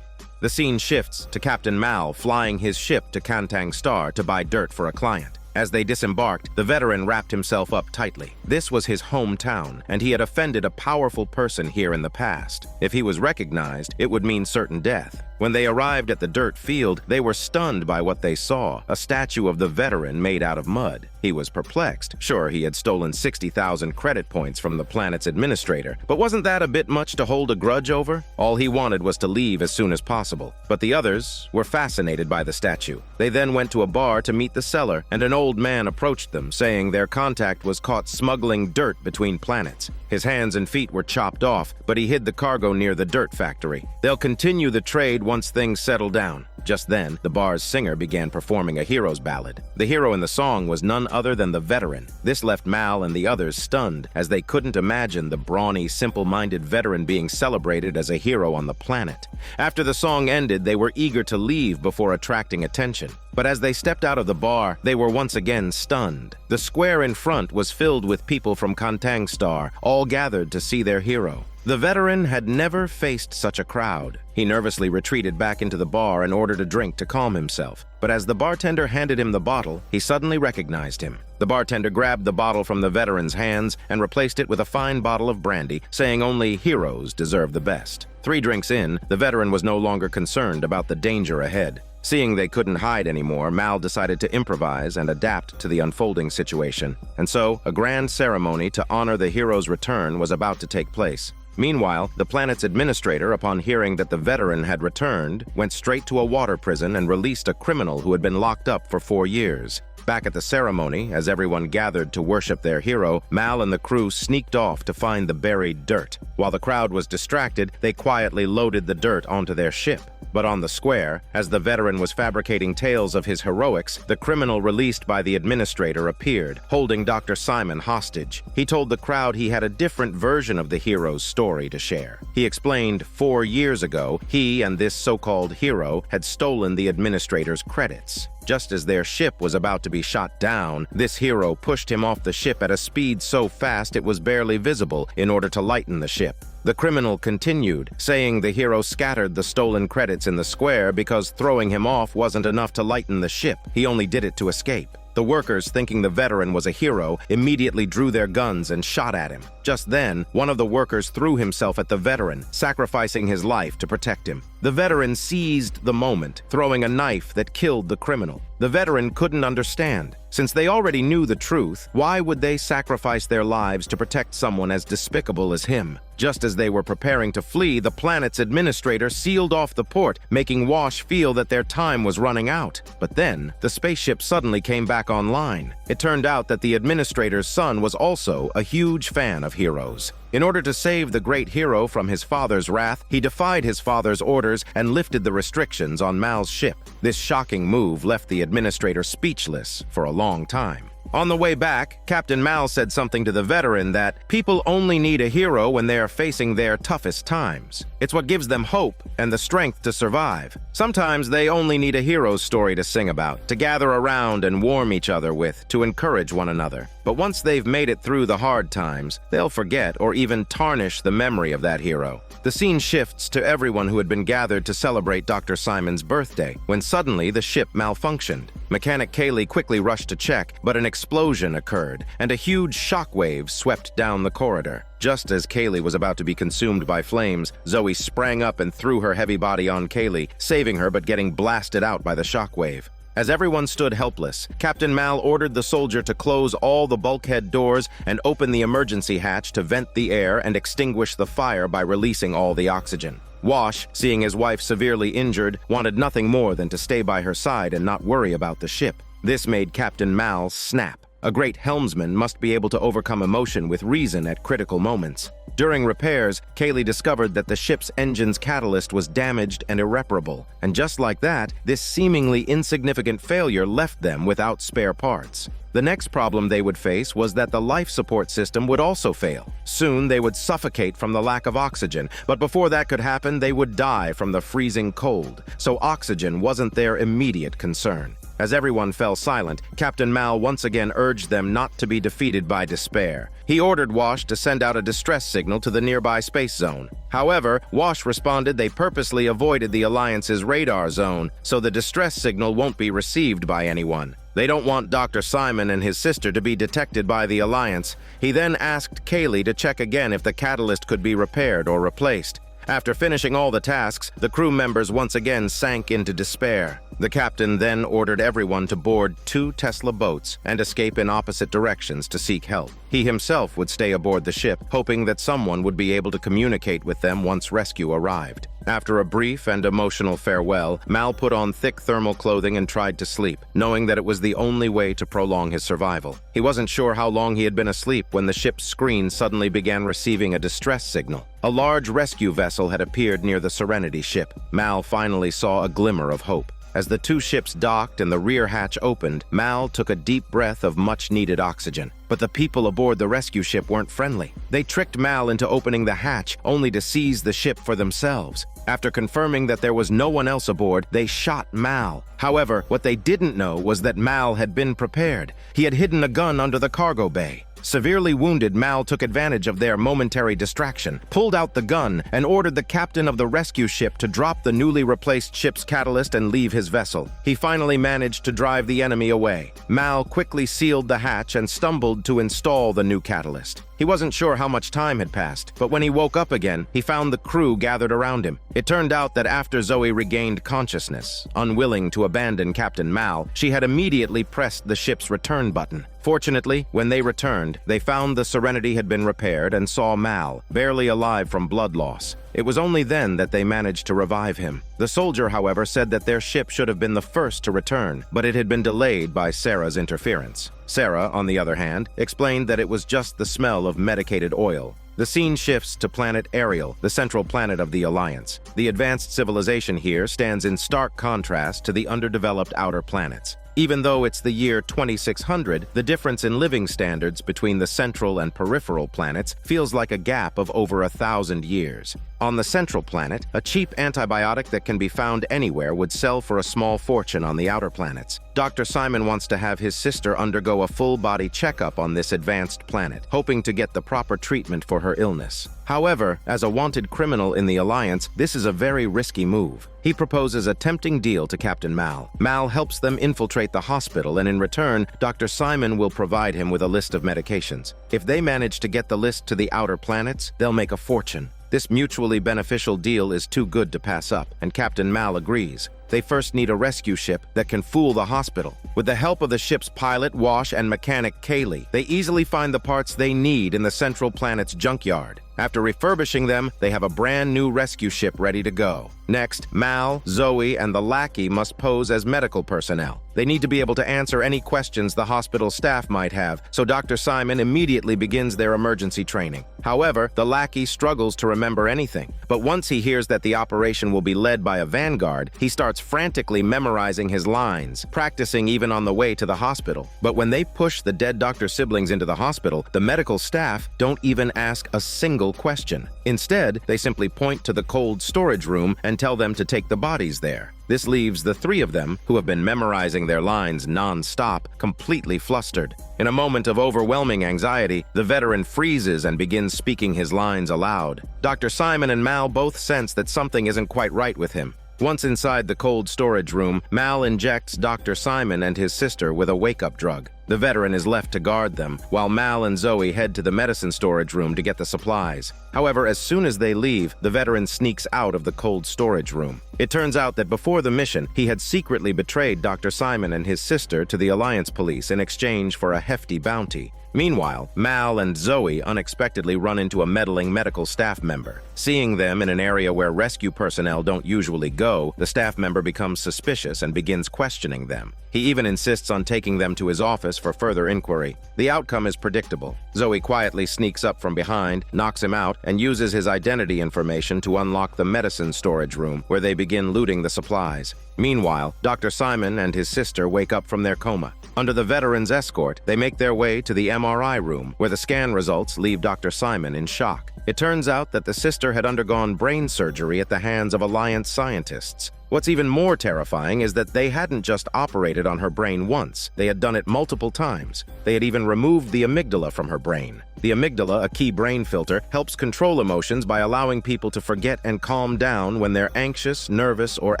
The scene shifts to Captain Mal flying his ship to Kantang Star to buy dirt for a client. As they disembarked, the veteran wrapped himself up tightly. This was his hometown, and he had offended a powerful person here in the past. If he was recognized, it would mean certain death. When they arrived at the dirt field, they were stunned by what they saw, a statue of the veteran made out of mud. He was perplexed. Sure, he had stolen 60,000 credit points from the planet's administrator, but wasn't that a bit much to hold a grudge over? All he wanted was to leave as soon as possible. But the others were fascinated by the statue. They then went to a bar to meet the seller, and an old man approached them, saying their contact was caught smuggling dirt between planets. His hands and feet were chopped off, but he hid the cargo near the dirt factory. They'll continue the trade once things settle down. Just then, the bar's singer began performing a hero's ballad. The hero in the song was none other than the veteran. This left Mal and the others stunned, as they couldn't imagine the brawny, simple-minded veteran being celebrated as a hero on the planet. After the song ended, they were eager to leave before attracting attention. But as they stepped out of the bar, they were once again stunned. The square in front was filled with people from Kantang Star, all gathered to see their hero. The veteran had never faced such a crowd. He nervously retreated back into the bar and ordered a drink to calm himself. But as the bartender handed him the bottle, he suddenly recognized him. The bartender grabbed the bottle from the veteran's hands and replaced it with a fine bottle of brandy, saying only heroes deserve the best. 3 drinks in, the veteran was no longer concerned about the danger ahead. Seeing they couldn't hide anymore, Mal decided to improvise and adapt to the unfolding situation. And so, a grand ceremony to honor the hero's return was about to take place. Meanwhile, the planet's administrator, upon hearing that the veteran had returned, went straight to a water prison and released a criminal who had been locked up for 4 years. Back at the ceremony, as everyone gathered to worship their hero, Mal and the crew sneaked off to find the buried dirt. While the crowd was distracted, they quietly loaded the dirt onto their ship. But on the square, as the veteran was fabricating tales of his heroics, the criminal released by the administrator appeared, holding Dr. Simon hostage. He told the crowd he had a different version of the hero's story to share. He explained 4 years ago, he and this so-called hero had stolen the administrator's credits. Just as their ship was about to be shot down, this hero pushed him off the ship at a speed so fast it was barely visible in order to lighten the ship. The criminal continued, saying the hero scattered the stolen credits in the square because throwing him off wasn't enough to lighten the ship. He only did it to escape. The workers, thinking the veteran was a hero, immediately drew their guns and shot at him. Just then, one of the workers threw himself at the veteran, sacrificing his life to protect him. The veteran seized the moment, throwing a knife that killed the criminal. The veteran couldn't understand. Since they already knew the truth, why would they sacrifice their lives to protect someone as despicable as him? Just as they were preparing to flee, the planet's administrator sealed off the port, making Wash feel that their time was running out. But then, the spaceship suddenly came back online. It turned out that the administrator's son was also a huge fan of heroes. In order to save the great hero from his father's wrath, he defied his father's orders and lifted the restrictions on Mal's ship. This shocking move left the administrator speechless for a long time. On the way back, Captain Mal said something to the veteran that people only need a hero when they are facing their toughest times. It's what gives them hope and the strength to survive. Sometimes they only need a hero's story to sing about, to gather around and warm each other with, to encourage one another. But once they've made it through the hard times, they'll forget or even tarnish the memory of that hero. The scene shifts to everyone who had been gathered to celebrate Dr. Simon's birthday, when suddenly the ship malfunctioned. Mechanic Kaylee quickly rushed to check, but an explosion occurred, and a huge shockwave swept down the corridor. Just as Kaylee was about to be consumed by flames, Zoe sprang up and threw her heavy body on Kaylee, saving her but getting blasted out by the shockwave. As everyone stood helpless, Captain Mal ordered the soldier to close all the bulkhead doors and open the emergency hatch to vent the air and extinguish the fire by releasing all the oxygen. Wash, seeing his wife severely injured, wanted nothing more than to stay by her side and not worry about the ship. This made Captain Mal snap. A great helmsman must be able to overcome emotion with reason at critical moments. During repairs, Kaylee discovered that the ship's engine's catalyst was damaged and irreparable, and just like that, this seemingly insignificant failure left them without spare parts. The next problem they would face was that the life support system would also fail. Soon they would suffocate from the lack of oxygen, but before that could happen, they would die from the freezing cold, so oxygen wasn't their immediate concern. As everyone fell silent, Captain Mal once again urged them not to be defeated by despair. He ordered Wash to send out a distress signal to the nearby space zone. However, Wash responded they purposely avoided the Alliance's radar zone, so the distress signal won't be received by anyone. They don't want Dr. Simon and his sister to be detected by the Alliance. He then asked Kaylee to check again if the catalyst could be repaired or replaced. After finishing all the tasks, the crew members once again sank into despair. The captain then ordered everyone to board 2 Tesla boats and escape in opposite directions to seek help. He himself would stay aboard the ship, hoping that someone would be able to communicate with them once rescue arrived. After a brief and emotional farewell, Mal put on thick thermal clothing and tried to sleep, knowing that it was the only way to prolong his survival. He wasn't sure how long he had been asleep when the ship's screen suddenly began receiving a distress signal. A large rescue vessel had appeared near the Serenity ship. Mal finally saw a glimmer of hope. As the 2 ships docked and the rear hatch opened, Mal took a deep breath of much-needed oxygen. But the people aboard the rescue ship weren't friendly. They tricked Mal into opening the hatch, only to seize the ship for themselves. After confirming that there was no one else aboard, they shot Mal. However, what they didn't know was that Mal had been prepared. He had hidden a gun under the cargo bay. Severely wounded, Mal took advantage of their momentary distraction, pulled out the gun, and ordered the captain of the rescue ship to drop the newly replaced ship's catalyst and leave his vessel. He finally managed to drive the enemy away. Mal quickly sealed the hatch and stumbled to install the new catalyst. He wasn't sure how much time had passed, but when he woke up again, he found the crew gathered around him. It turned out that after Zoe regained consciousness, unwilling to abandon Captain Mal, she had immediately pressed the ship's return button. Fortunately, when they returned, they found the Serenity had been repaired and saw Mal, barely alive from blood loss. It was only then that they managed to revive him. The soldier, however, said that their ship should have been the first to return, but it had been delayed by Sarah's interference. Sarah, on the other hand, explained that it was just the smell of medicated oil. The scene shifts to planet Ariel, the central planet of the Alliance. The advanced civilization here stands in stark contrast to the underdeveloped outer planets. Even though it's the year 2600, the difference in living standards between the central and peripheral planets feels like a gap of over 1,000 years. On the central planet, a cheap antibiotic that can be found anywhere would sell for a small fortune on the outer planets. Dr. Simon wants to have his sister undergo a full-body checkup on this advanced planet, hoping to get the proper treatment for her illness. However, as a wanted criminal in the Alliance, this is a very risky move. He proposes a tempting deal to Captain Mal. Mal helps them infiltrate the hospital, and in return, Dr. Simon will provide him with a list of medications. If they manage to get the list to the outer planets, they'll make a fortune. This mutually beneficial deal is too good to pass up, and Captain Mal agrees. they first need a rescue ship that can fool the hospital. With the help of the ship's pilot, wash, and mechanic Kaylee, they easily find the parts they need in the central planet's junkyard. After refurbishing them, they have a brand new rescue ship ready to go. Next, Mal, Zoe, and the lackey must pose as medical personnel. They need to be able to answer any questions the hospital staff might have, so Dr. Simon immediately begins their emergency training. However, the lackey struggles to remember anything. But once he hears that the operation will be led by a vanguard, he starts frantically memorizing his lines, practicing even on the way to the hospital. But when they push the dead doctor's siblings into the hospital, the medical staff don't even ask a single question. Instead, they simply point to the cold storage room and tell them to take the bodies there. This leaves the three of them, who have been memorizing their lines non-stop, completely flustered. In a moment of overwhelming anxiety, the veteran freezes and begins speaking his lines aloud. Dr. Simon and Mal both sense that something isn't quite right with him. Once inside the cold storage room, Mal injects Dr. Simon and his sister with a wake-up drug. The veteran is left to guard them, while Mal and Zoe head to the medicine storage room to get the supplies. However, as soon as they leave, the veteran sneaks out of the cold storage room. It turns out that before the mission, he had secretly betrayed Dr. Simon and his sister to the Alliance Police in exchange for a hefty bounty. Meanwhile, Mal and Zoe unexpectedly run into a meddling medical staff member. Seeing them in an area where rescue personnel don't usually go, the staff member becomes suspicious and begins questioning them. He even insists on taking them to his office for further inquiry. The outcome is predictable. Zoe quietly sneaks up from behind, knocks him out, and uses his identity information to unlock the medicine storage room, where they begin looting the supplies. Meanwhile, Dr. Simon and his sister wake up from their coma. Under the veteran's escort, they make their way to the MRI room, where the scan results leave Dr. Simon in shock. It turns out that the sister had undergone brain surgery at the hands of Alliance scientists. What's even more terrifying is that they hadn't just operated on her brain once, they had done it multiple times. They had even removed the amygdala from her brain. The amygdala, a key brain filter, helps control emotions by allowing people to forget and calm down when they're anxious, nervous, or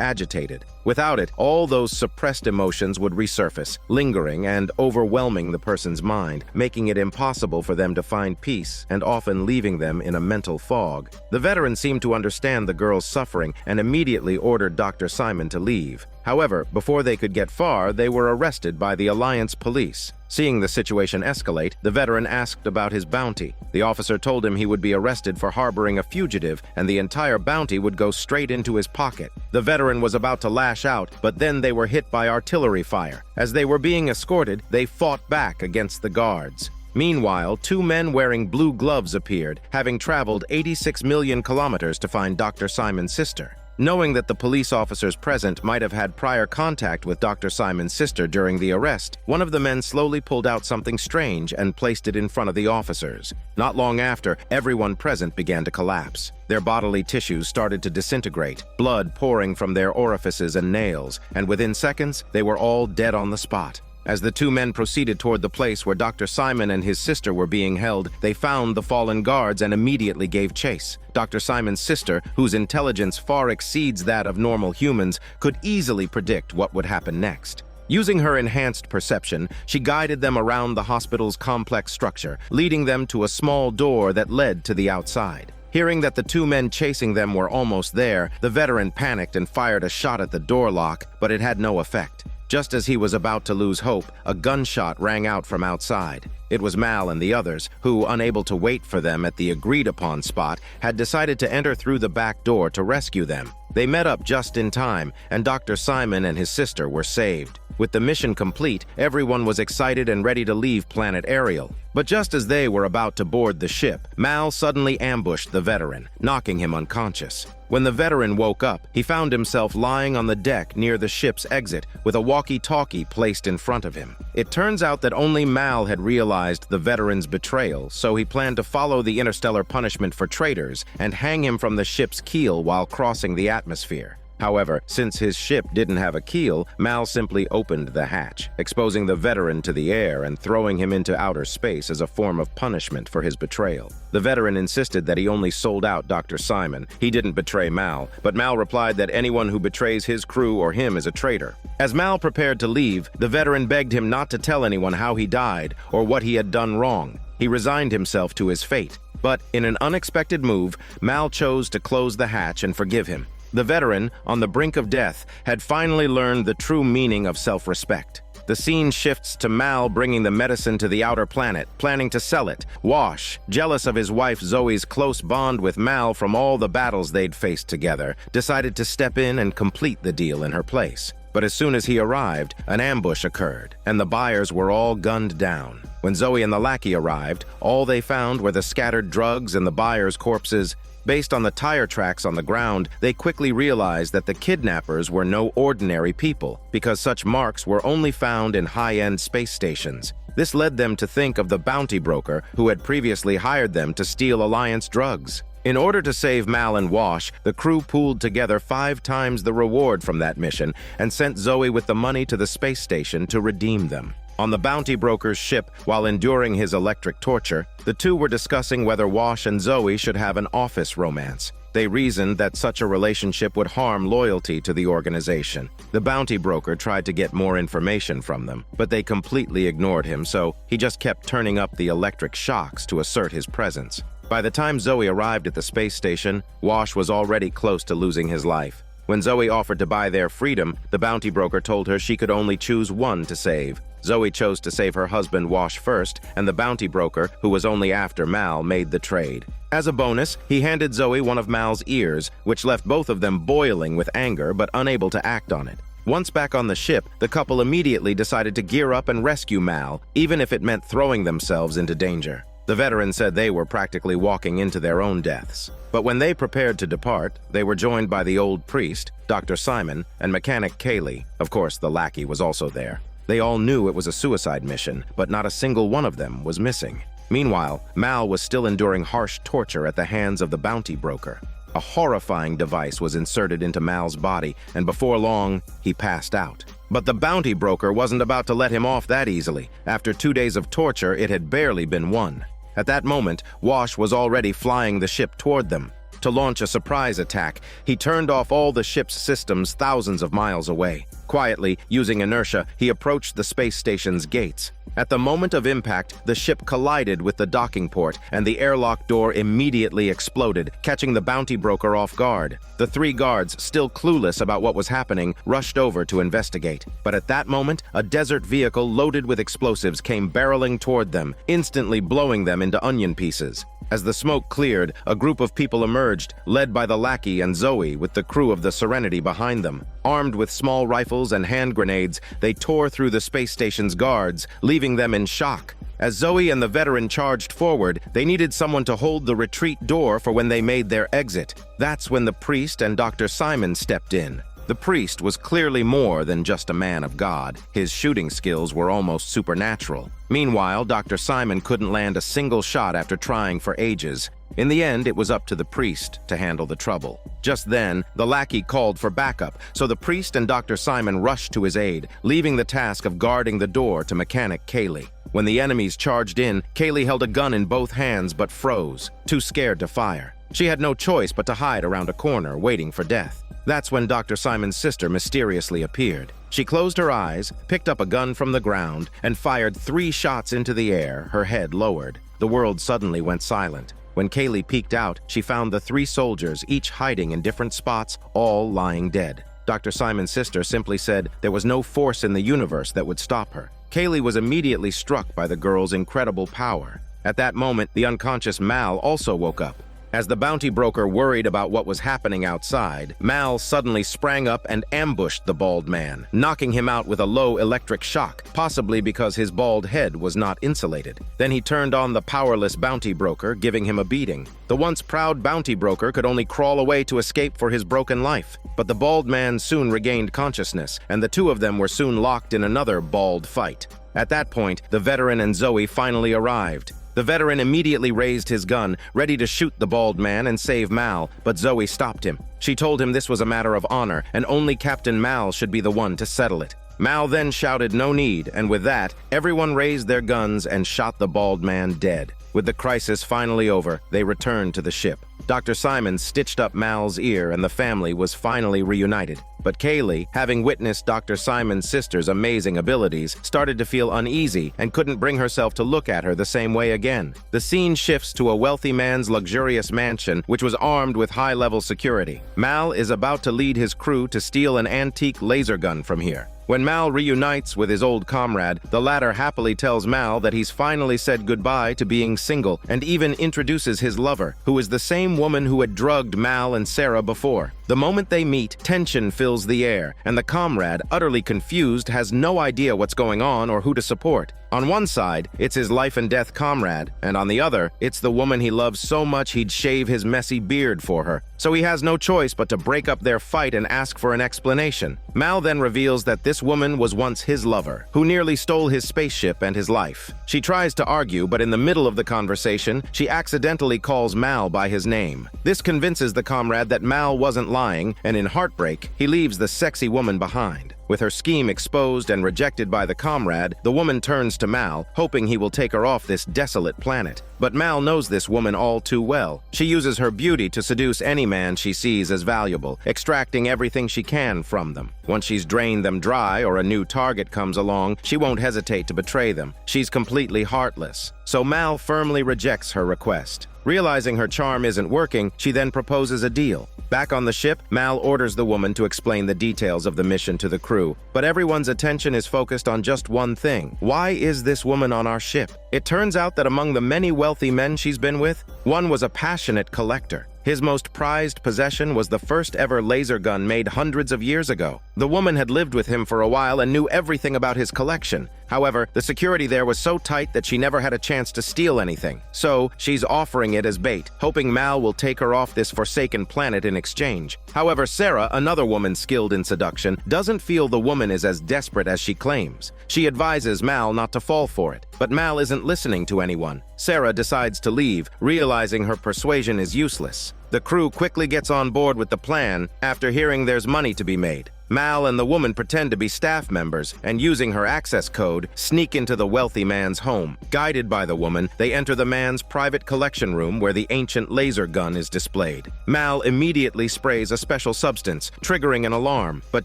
agitated. Without it, all those suppressed emotions would resurface, lingering and overwhelming the person's mind, making it impossible for them to find peace and often leaving them in a mental fog. The veteran seemed to understand the girl's suffering and immediately ordered Dr. Simon to leave. However, before they could get far, they were arrested by the Alliance Police. Seeing the situation escalate, the veteran asked about his bounty. The officer told him he would be arrested for harboring a fugitive, and the entire bounty would go straight into his pocket. The veteran was about to lash out, but then they were hit by artillery fire. As they were being escorted, they fought back against the guards. Meanwhile, two men wearing blue gloves appeared, having traveled 86 million kilometers to find Dr. Simon's sister. Knowing that the police officers present might have had prior contact with Dr. Simon's sister during the arrest, one of the men slowly pulled out something strange and placed it in front of the officers. Not long after, everyone present began to collapse. Their bodily tissues started to disintegrate, blood pouring from their orifices and nails, and within seconds, they were all dead on the spot. As the two men proceeded toward the place where Dr. Simon and his sister were being held, they found the fallen guards and immediately gave chase. Dr. Simon's sister, whose intelligence far exceeds that of normal humans, could easily predict what would happen next. Using her enhanced perception, she guided them around the hospital's complex structure, leading them to a small door that led to the outside. Hearing that the two men chasing them were almost there, the veteran panicked and fired a shot at the door lock, but it had no effect. Just as he was about to lose hope, a gunshot rang out from outside. It was Mal and the others, who, unable to wait for them at the agreed-upon spot, had decided to enter through the back door to rescue them. They met up just in time, and Dr. Simon and his sister were saved. With the mission complete, everyone was excited and ready to leave Planet Ariel. But just as they were about to board the ship, Mal suddenly ambushed the veteran, knocking him unconscious. When the veteran woke up, he found himself lying on the deck near the ship's exit with a walkie-talkie placed in front of him. It turns out that only Mal had realized the veteran's betrayal, so he planned to follow the interstellar punishment for traitors and hang him from the ship's keel while crossing the atmosphere. However, since his ship didn't have a keel, Mal simply opened the hatch, exposing the veteran to the air and throwing him into outer space as a form of punishment for his betrayal. The veteran insisted that he only sold out Dr. Simon. He didn't betray Mal, but Mal replied that anyone who betrays his crew or him is a traitor. As Mal prepared to leave, the veteran begged him not to tell anyone how he died or what he had done wrong. He resigned himself to his fate. But in an unexpected move, Mal chose to close the hatch and forgive him. The veteran, on the brink of death, had finally learned the true meaning of self-respect. The scene shifts to Mal bringing the medicine to the outer planet, planning to sell it. Wash, jealous of his wife Zoe's close bond with Mal from all the battles they'd faced together, decided to step in and complete the deal in her place. But as soon as he arrived, an ambush occurred, and the buyers were all gunned down. When Zoe and the lackey arrived, all they found were the scattered drugs and the buyers' corpses. Based on the tire tracks on the ground, they quickly realized that the kidnappers were no ordinary people, because such marks were only found in high-end space stations. This led them to think of the bounty broker who had previously hired them to steal Alliance drugs. In order to save Mal and Wash, the crew pooled together 5 times the reward from that mission and sent Zoe with the money to the space station to redeem them. On the bounty broker's ship, while enduring his electric torture, the two were discussing whether Wash and Zoe should have an office romance. They reasoned that such a relationship would harm loyalty to the organization. The bounty broker tried to get more information from them, but they completely ignored him, so he just kept turning up the electric shocks to assert his presence. By the time Zoe arrived at the space station, Wash was already close to losing his life. When Zoe offered to buy their freedom, the bounty broker told her she could only choose one to save. Zoe chose to save her husband Wash first, and the bounty broker, who was only after Mal, made the trade. As a bonus, he handed Zoe one of Mal's ears, which left both of them boiling with anger but unable to act on it. Once back on the ship, the couple immediately decided to gear up and rescue Mal, even if it meant throwing themselves into danger. The veteran said they were practically walking into their own deaths. But when they prepared to depart, they were joined by the old priest, Dr. Simon, and mechanic Kaylee. Of course, the lackey was also there. They all knew it was a suicide mission, but not a single one of them was missing. Meanwhile, Mal was still enduring harsh torture at the hands of the bounty broker. A horrifying device was inserted into Mal's body, and before long, he passed out. But the bounty broker wasn't about to let him off that easily. After 2 days of torture, it had barely been won. At that moment, Wash was already flying the ship toward them. To launch a surprise attack, he turned off all the ship's systems thousands of miles away. Quietly, using inertia, he approached the space station's gates. At the moment of impact, the ship collided with the docking port, and the airlock door immediately exploded, catching the bounty broker off guard. The 3 guards, still clueless about what was happening, rushed over to investigate. But at that moment, a desert vehicle loaded with explosives came barreling toward them, instantly blowing them into onion pieces. As the smoke cleared, a group of people emerged, led by the lackey and Zoe, with the crew of the Serenity behind them. Armed with small rifles and hand grenades, they tore through the space station's guards, leaving them in shock. As Zoe and the veteran charged forward, they needed someone to hold the retreat door for when they made their exit. That's when the priest and Dr. Simon stepped in. The priest was clearly more than just a man of God. His shooting skills were almost supernatural. Meanwhile, Dr. Simon couldn't land a single shot after trying for ages. In the end, it was up to the priest to handle the trouble. Just then, the lackey called for backup, so the priest and Dr. Simon rushed to his aid, leaving the task of guarding the door to mechanic Kaylee. When the enemies charged in, Kaylee held a gun in both hands but froze, too scared to fire. She had no choice but to hide around a corner, waiting for death. That's when Dr. Simon's sister mysteriously appeared. She closed her eyes, picked up a gun from the ground, and fired 3 shots into the air, her head lowered. The world suddenly went silent. When Kaylee peeked out, she found the 3 soldiers, each hiding in different spots, all lying dead. Dr. Simon's sister simply said there was no force in the universe that would stop her. Kaylee was immediately struck by the girl's incredible power. At that moment, the unconscious Mal also woke up. As the bounty broker worried about what was happening outside, Mal suddenly sprang up and ambushed the bald man, knocking him out with a low electric shock, possibly because his bald head was not insulated. Then he turned on the powerless bounty broker, giving him a beating. The once proud bounty broker could only crawl away to escape for his broken life. But the bald man soon regained consciousness, and the 2 of them were soon locked in another bald fight. At that point, the veteran and Zoe finally arrived. The veteran immediately raised his gun, ready to shoot the bald man and save Mal, but Zoe stopped him. She told him this was a matter of honor, and only Captain Mal should be the one to settle it. Mal then shouted no need, and with that, everyone raised their guns and shot the bald man dead. With the crisis finally over, they returned to the ship. Dr. Simon stitched up Mal's ear and the family was finally reunited. But Kaylee, having witnessed Dr. Simon's sister's amazing abilities, started to feel uneasy and couldn't bring herself to look at her the same way again. The scene shifts to a wealthy man's luxurious mansion, which was armed with high-level security. Mal is about to lead his crew to steal an antique laser gun from here. When Mal reunites with his old comrade, the latter happily tells Mal that he's finally said goodbye to being single and even introduces his lover, who is the same woman who had drugged Mal and Sarah before. The moment they meet, tension fills the air, and the comrade, utterly confused, has no idea what's going on or who to support. On one side, it's his life-and-death comrade, and on the other, it's the woman he loves so much he'd shave his messy beard for her. So he has no choice but to break up their fight and ask for an explanation. Mal then reveals that this woman was once his lover, who nearly stole his spaceship and his life. She tries to argue, but in the middle of the conversation, she accidentally calls Mal by his name. This convinces the comrade that Mal wasn't lying, and in heartbreak, he leaves the sexy woman behind. With her scheme exposed and rejected by the comrade, the woman turns to Mal, hoping he will take her off this desolate planet. But Mal knows this woman all too well. She uses her beauty to seduce any man she sees as valuable, extracting everything she can from them. Once she's drained them dry or a new target comes along, she won't hesitate to betray them. She's completely heartless. So Mal firmly rejects her request. Realizing her charm isn't working, she then proposes a deal. Back on the ship, Mal orders the woman to explain the details of the mission to the crew, but everyone's attention is focused on just one thing. Why is this woman on our ship? It turns out that among the many wealthy men she's been with, one was a passionate collector. His most prized possession was the first ever laser gun made hundreds of years ago. The woman had lived with him for a while and knew everything about his collection. However, the security there was so tight that she never had a chance to steal anything. So, she's offering it as bait, hoping Mal will take her off this forsaken planet in exchange. However, Sarah, another woman skilled in seduction, doesn't feel the woman is as desperate as she claims. She advises Mal not to fall for it, but Mal isn't listening to anyone. Sarah decides to leave, realizing her persuasion is useless. The crew quickly gets on board with the plan after hearing there's money to be made. Mal and the woman pretend to be staff members and, using her access code, sneak into the wealthy man's home. Guided by the woman, they enter the man's private collection room where the ancient laser gun is displayed. Mal immediately sprays a special substance, triggering an alarm, but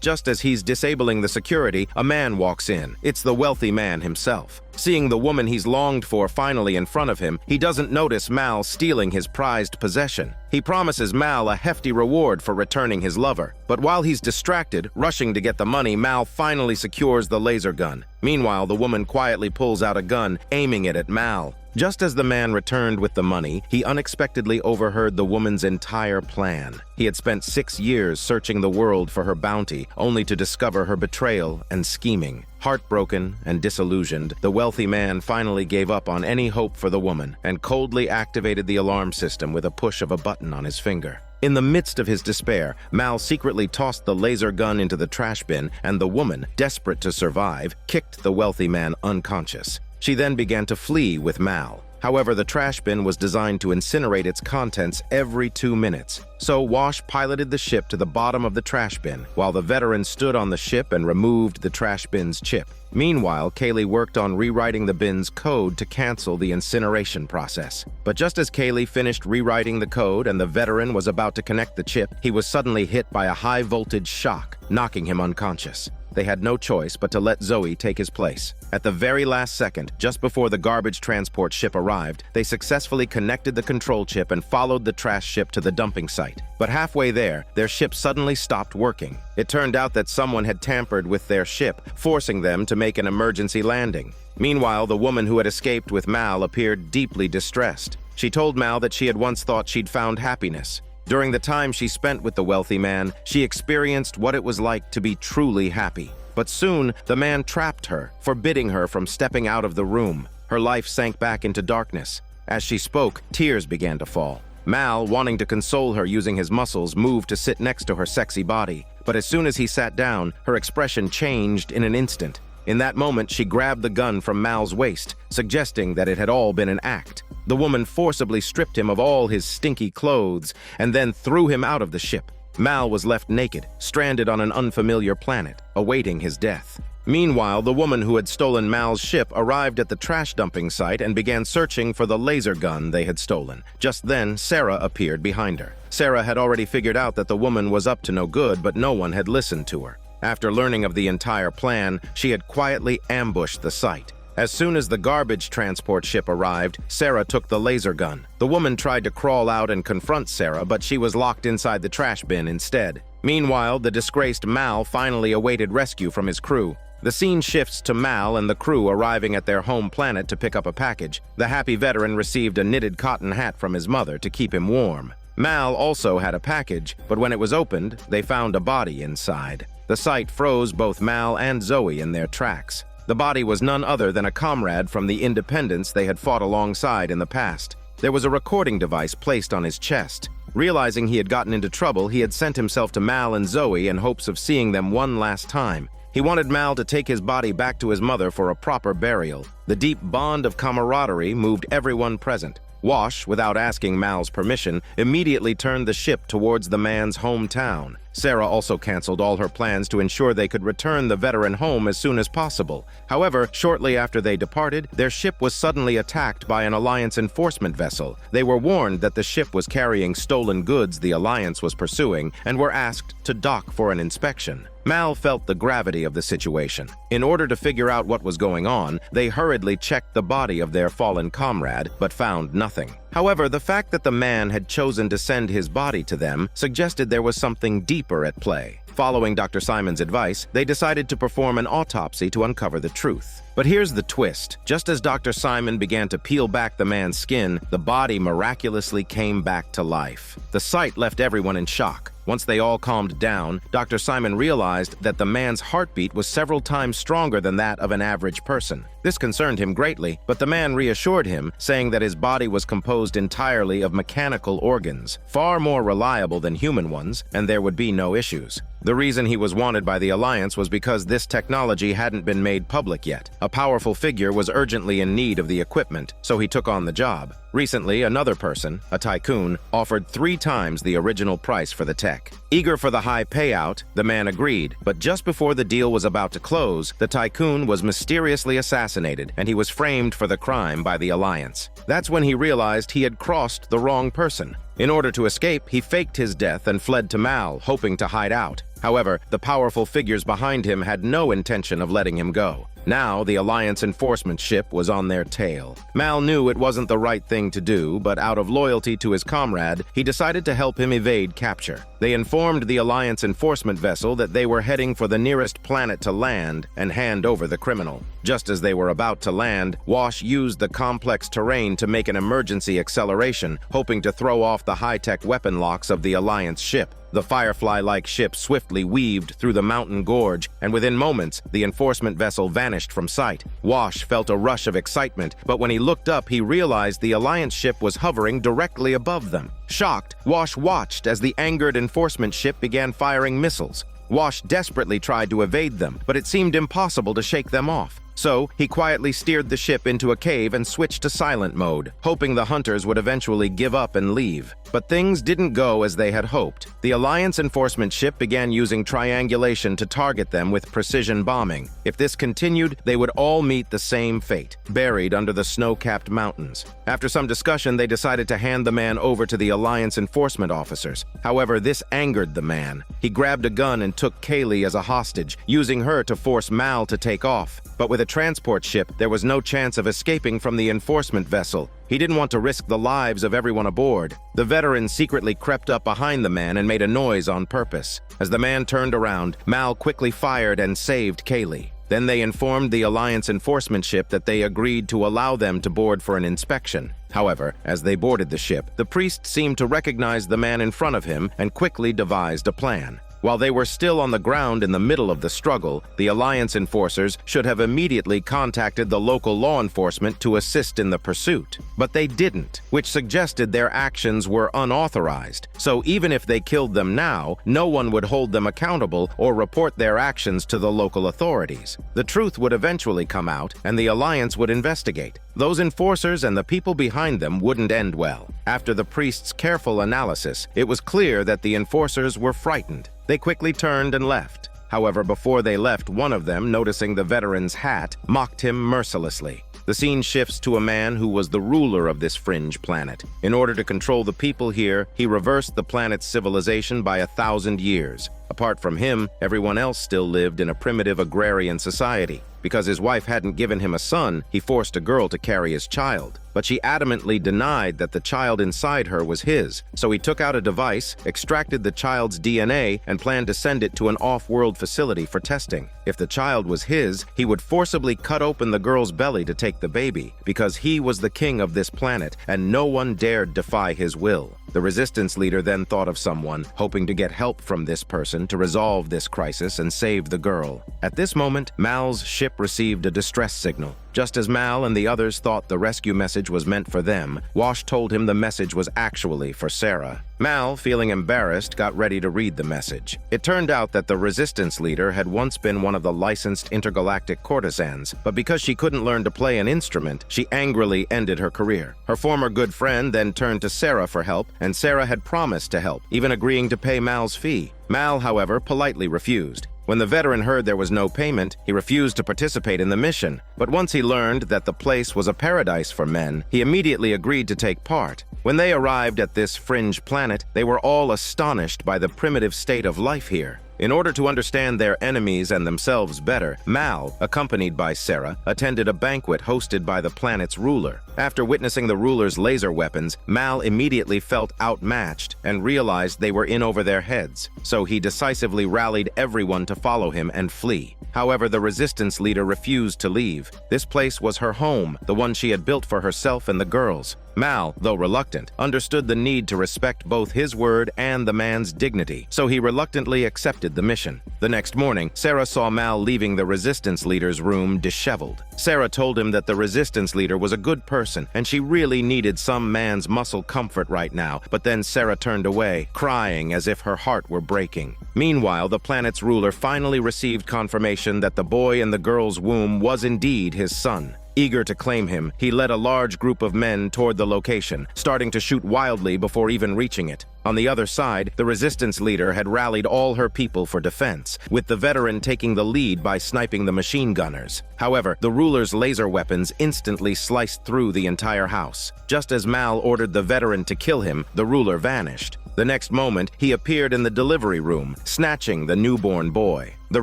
just as he's disabling the security, a man walks in. It's the wealthy man himself. Seeing the woman he's longed for finally in front of him, he doesn't notice Mal stealing his prized possession. He promises Mal a hefty reward for returning his lover. But while he's distracted, rushing to get the money, Mal finally secures the laser gun. Meanwhile, the woman quietly pulls out a gun, aiming it at Mal. Just as the man returned with the money, he unexpectedly overheard the woman's entire plan. He had spent 6 years searching the world for her bounty, only to discover her betrayal and scheming. Heartbroken and disillusioned, the wealthy man finally gave up on any hope for the woman and coldly activated the alarm system with a push of a button on his finger. In the midst of his despair, Mal secretly tossed the laser gun into the trash bin, and the woman, desperate to survive, kicked the wealthy man unconscious. She then began to flee with Mal. However, the trash bin was designed to incinerate its contents every 2 minutes. So Wash piloted the ship to the bottom of the trash bin, while the veteran stood on the ship and removed the trash bin's chip. Meanwhile, Kaylee worked on rewriting the bin's code to cancel the incineration process. But just as Kaylee finished rewriting the code and the veteran was about to connect the chip, he was suddenly hit by a high-voltage shock, knocking him unconscious. They had no choice but to let Zoe take his place. At the very last second, just before the garbage transport ship arrived, they successfully connected the control chip and followed the trash ship to the dumping site. But halfway there, their ship suddenly stopped working. It turned out that someone had tampered with their ship, forcing them to make an emergency landing. Meanwhile, the woman who had escaped with Mal appeared deeply distressed. She told Mal that she had once thought she'd found happiness. During the time she spent with the wealthy man, she experienced what it was like to be truly happy. But soon, the man trapped her, forbidding her from stepping out of the room. Her life sank back into darkness. As she spoke, tears began to fall. Mal, wanting to console her using his muscles, moved to sit next to her sexy body. But as soon as he sat down, her expression changed in an instant. In that moment, she grabbed the gun from Mal's waist, suggesting that it had all been an act. The woman forcibly stripped him of all his stinky clothes and then threw him out of the ship. Mal was left naked, stranded on an unfamiliar planet, awaiting his death. Meanwhile, the woman who had stolen Mal's ship arrived at the trash dumping site and began searching for the laser gun they had stolen. Just then, Sarah appeared behind her. Sarah had already figured out that the woman was up to no good, but no one had listened to her. After learning of the entire plan, she had quietly ambushed the site. As soon as the garbage transport ship arrived, Sarah took the laser gun. The woman tried to crawl out and confront Sarah, but she was locked inside the trash bin instead. Meanwhile, the disgraced Mal finally awaited rescue from his crew. The scene shifts to Mal and the crew arriving at their home planet to pick up a package. The happy veteran received a knitted cotton hat from his mother to keep him warm. Mal also had a package, but when it was opened, they found a body inside. The sight froze both Mal and Zoe in their tracks. The body was none other than a comrade from the Independents they had fought alongside in the past. There was a recording device placed on his chest. Realizing he had gotten into trouble, he had sent himself to Mal and Zoe in hopes of seeing them one last time. He wanted Mal to take his body back to his mother for a proper burial. The deep bond of camaraderie moved everyone present. Wash, without asking Mal's permission, immediately turned the ship towards the man's hometown. Sarah also canceled all her plans to ensure they could return the veteran home as soon as possible. However, shortly after they departed, their ship was suddenly attacked by an Alliance enforcement vessel. They were warned that the ship was carrying stolen goods the Alliance was pursuing and were asked to dock for an inspection. Mal felt the gravity of the situation. In order to figure out what was going on, they hurriedly checked the body of their fallen comrade, but found nothing. However, the fact that the man had chosen to send his body to them suggested there was something deeper at play. Following Dr. Simon's advice, they decided to perform an autopsy to uncover the truth. But here's the twist. Just as Dr. Simon began to peel back the man's skin, the body miraculously came back to life. The sight left everyone in shock. Once they all calmed down, Dr. Simon realized that the man's heartbeat was several times stronger than that of an average person. This concerned him greatly, but the man reassured him, saying that his body was composed entirely of mechanical organs, far more reliable than human ones, and there would be no issues. The reason he was wanted by the Alliance was because this technology hadn't been made public yet. A powerful figure was urgently in need of the equipment, so he took on the job. Recently, another person, a tycoon, offered 3 times the original price for the tech. Eager for the high payout, the man agreed, but just before the deal was about to close, the tycoon was mysteriously assassinated, and he was framed for the crime by the Alliance. That's when he realized he had crossed the wrong person. In order to escape, he faked his death and fled to Mal, hoping to hide out. However, the powerful figures behind him had no intention of letting him go. Now, the Alliance enforcement ship was on their tail. Mal knew it wasn't the right thing to do, but out of loyalty to his comrade, he decided to help him evade capture. They informed the Alliance enforcement vessel that they were heading for the nearest planet to land and hand over the criminal. Just as they were about to land, Wash used the complex terrain to make an emergency acceleration, hoping to throw off the high-tech weapon locks of the Alliance ship. The Firefly-like ship swiftly weaved through the mountain gorge, and within moments, the enforcement vessel vanished from sight. Wash felt a rush of excitement, but when he looked up, he realized the Alliance ship was hovering directly above them. Shocked, Wash watched as the angered enforcement ship began firing missiles. Wash desperately tried to evade them, but it seemed impossible to shake them off. So, he quietly steered the ship into a cave and switched to silent mode, hoping the hunters would eventually give up and leave. But things didn't go as they had hoped. The Alliance enforcement ship began using triangulation to target them with precision bombing. If this continued, they would all meet the same fate, buried under the snow-capped mountains. After some discussion, they decided to hand the man over to the Alliance enforcement officers. However, this angered the man. He grabbed a gun and took Kaylee as a hostage, using her to force Mal to take off. But with a transport ship, there was no chance of escaping from the enforcement vessel. He didn't want to risk the lives of everyone aboard. The veteran secretly crept up behind the man and made a noise on purpose. As the man turned around, Mal quickly fired and saved Kaylee. Then they informed the Alliance enforcement ship that they agreed to allow them to board for an inspection. However, as they boarded the ship, the priest seemed to recognize the man in front of him and quickly devised a plan. While they were still on the ground in the middle of the struggle, the Alliance enforcers should have immediately contacted the local law enforcement to assist in the pursuit. But they didn't, which suggested their actions were unauthorized. So even if they killed them now, no one would hold them accountable or report their actions to the local authorities. The truth would eventually come out, and the Alliance would investigate. Those enforcers and the people behind them wouldn't end well. After the priest's careful analysis, it was clear that the enforcers were frightened. They quickly turned and left. However, before they left, one of them, noticing the veteran's hat, mocked him mercilessly. The scene shifts to a man who was the ruler of this fringe planet. In order to control the people here, he reversed the planet's civilization by 1,000 years. Apart from him, everyone else still lived in a primitive agrarian society. Because his wife hadn't given him a son, he forced a girl to carry his child. But she adamantly denied that the child inside her was his, so he took out a device, extracted the child's DNA, and planned to send it to an off-world facility for testing. If the child was his, he would forcibly cut open the girl's belly to take the baby, because he was the king of this planet, and no one dared defy his will. The resistance leader then thought of someone, hoping to get help from this person to resolve this crisis and save the girl. At this moment, Mal's ship received a distress signal. Just as Mal and the others thought the rescue message was meant for them, Wash told him the message was actually for Sarah. Mal, feeling embarrassed, got ready to read the message. It turned out that the resistance leader had once been one of the licensed intergalactic courtesans, but because she couldn't learn to play an instrument, she angrily ended her career. Her former good friend then turned to Sarah for help, and Sarah had promised to help, even agreeing to pay Mal's fee. Mal, however, politely refused. When the veteran heard there was no payment, he refused to participate in the mission. But once he learned that the place was a paradise for men, he immediately agreed to take part. When they arrived at this fringe planet, they were all astonished by the primitive state of life here. In order to understand their enemies and themselves better, Mal, accompanied by Sarah, attended a banquet hosted by the planet's ruler. After witnessing the ruler's laser weapons, Mal immediately felt outmatched and realized they were in over their heads, so he decisively rallied everyone to follow him and flee. However, the resistance leader refused to leave. This place was her home, the one she had built for herself and the girls. Mal, though reluctant, understood the need to respect both his word and the man's dignity, so he reluctantly accepted the mission. The next morning, Sarah saw Mal leaving the resistance leader's room disheveled. Sarah told him that the resistance leader was a good person and she really needed some man's muscle comfort right now, but then Sarah turned away, crying as if her heart were breaking. Meanwhile, the planet's ruler finally received confirmation that the boy in the girl's womb was indeed his son. Eager to claim him, he led a large group of men toward the location, starting to shoot wildly before even reaching it. On the other side, the resistance leader had rallied all her people for defense, with the veteran taking the lead by sniping the machine gunners. However, the ruler's laser weapons instantly sliced through the entire house. Just as Mal ordered the veteran to kill him, the ruler vanished. The next moment, he appeared in the delivery room, snatching the newborn boy. The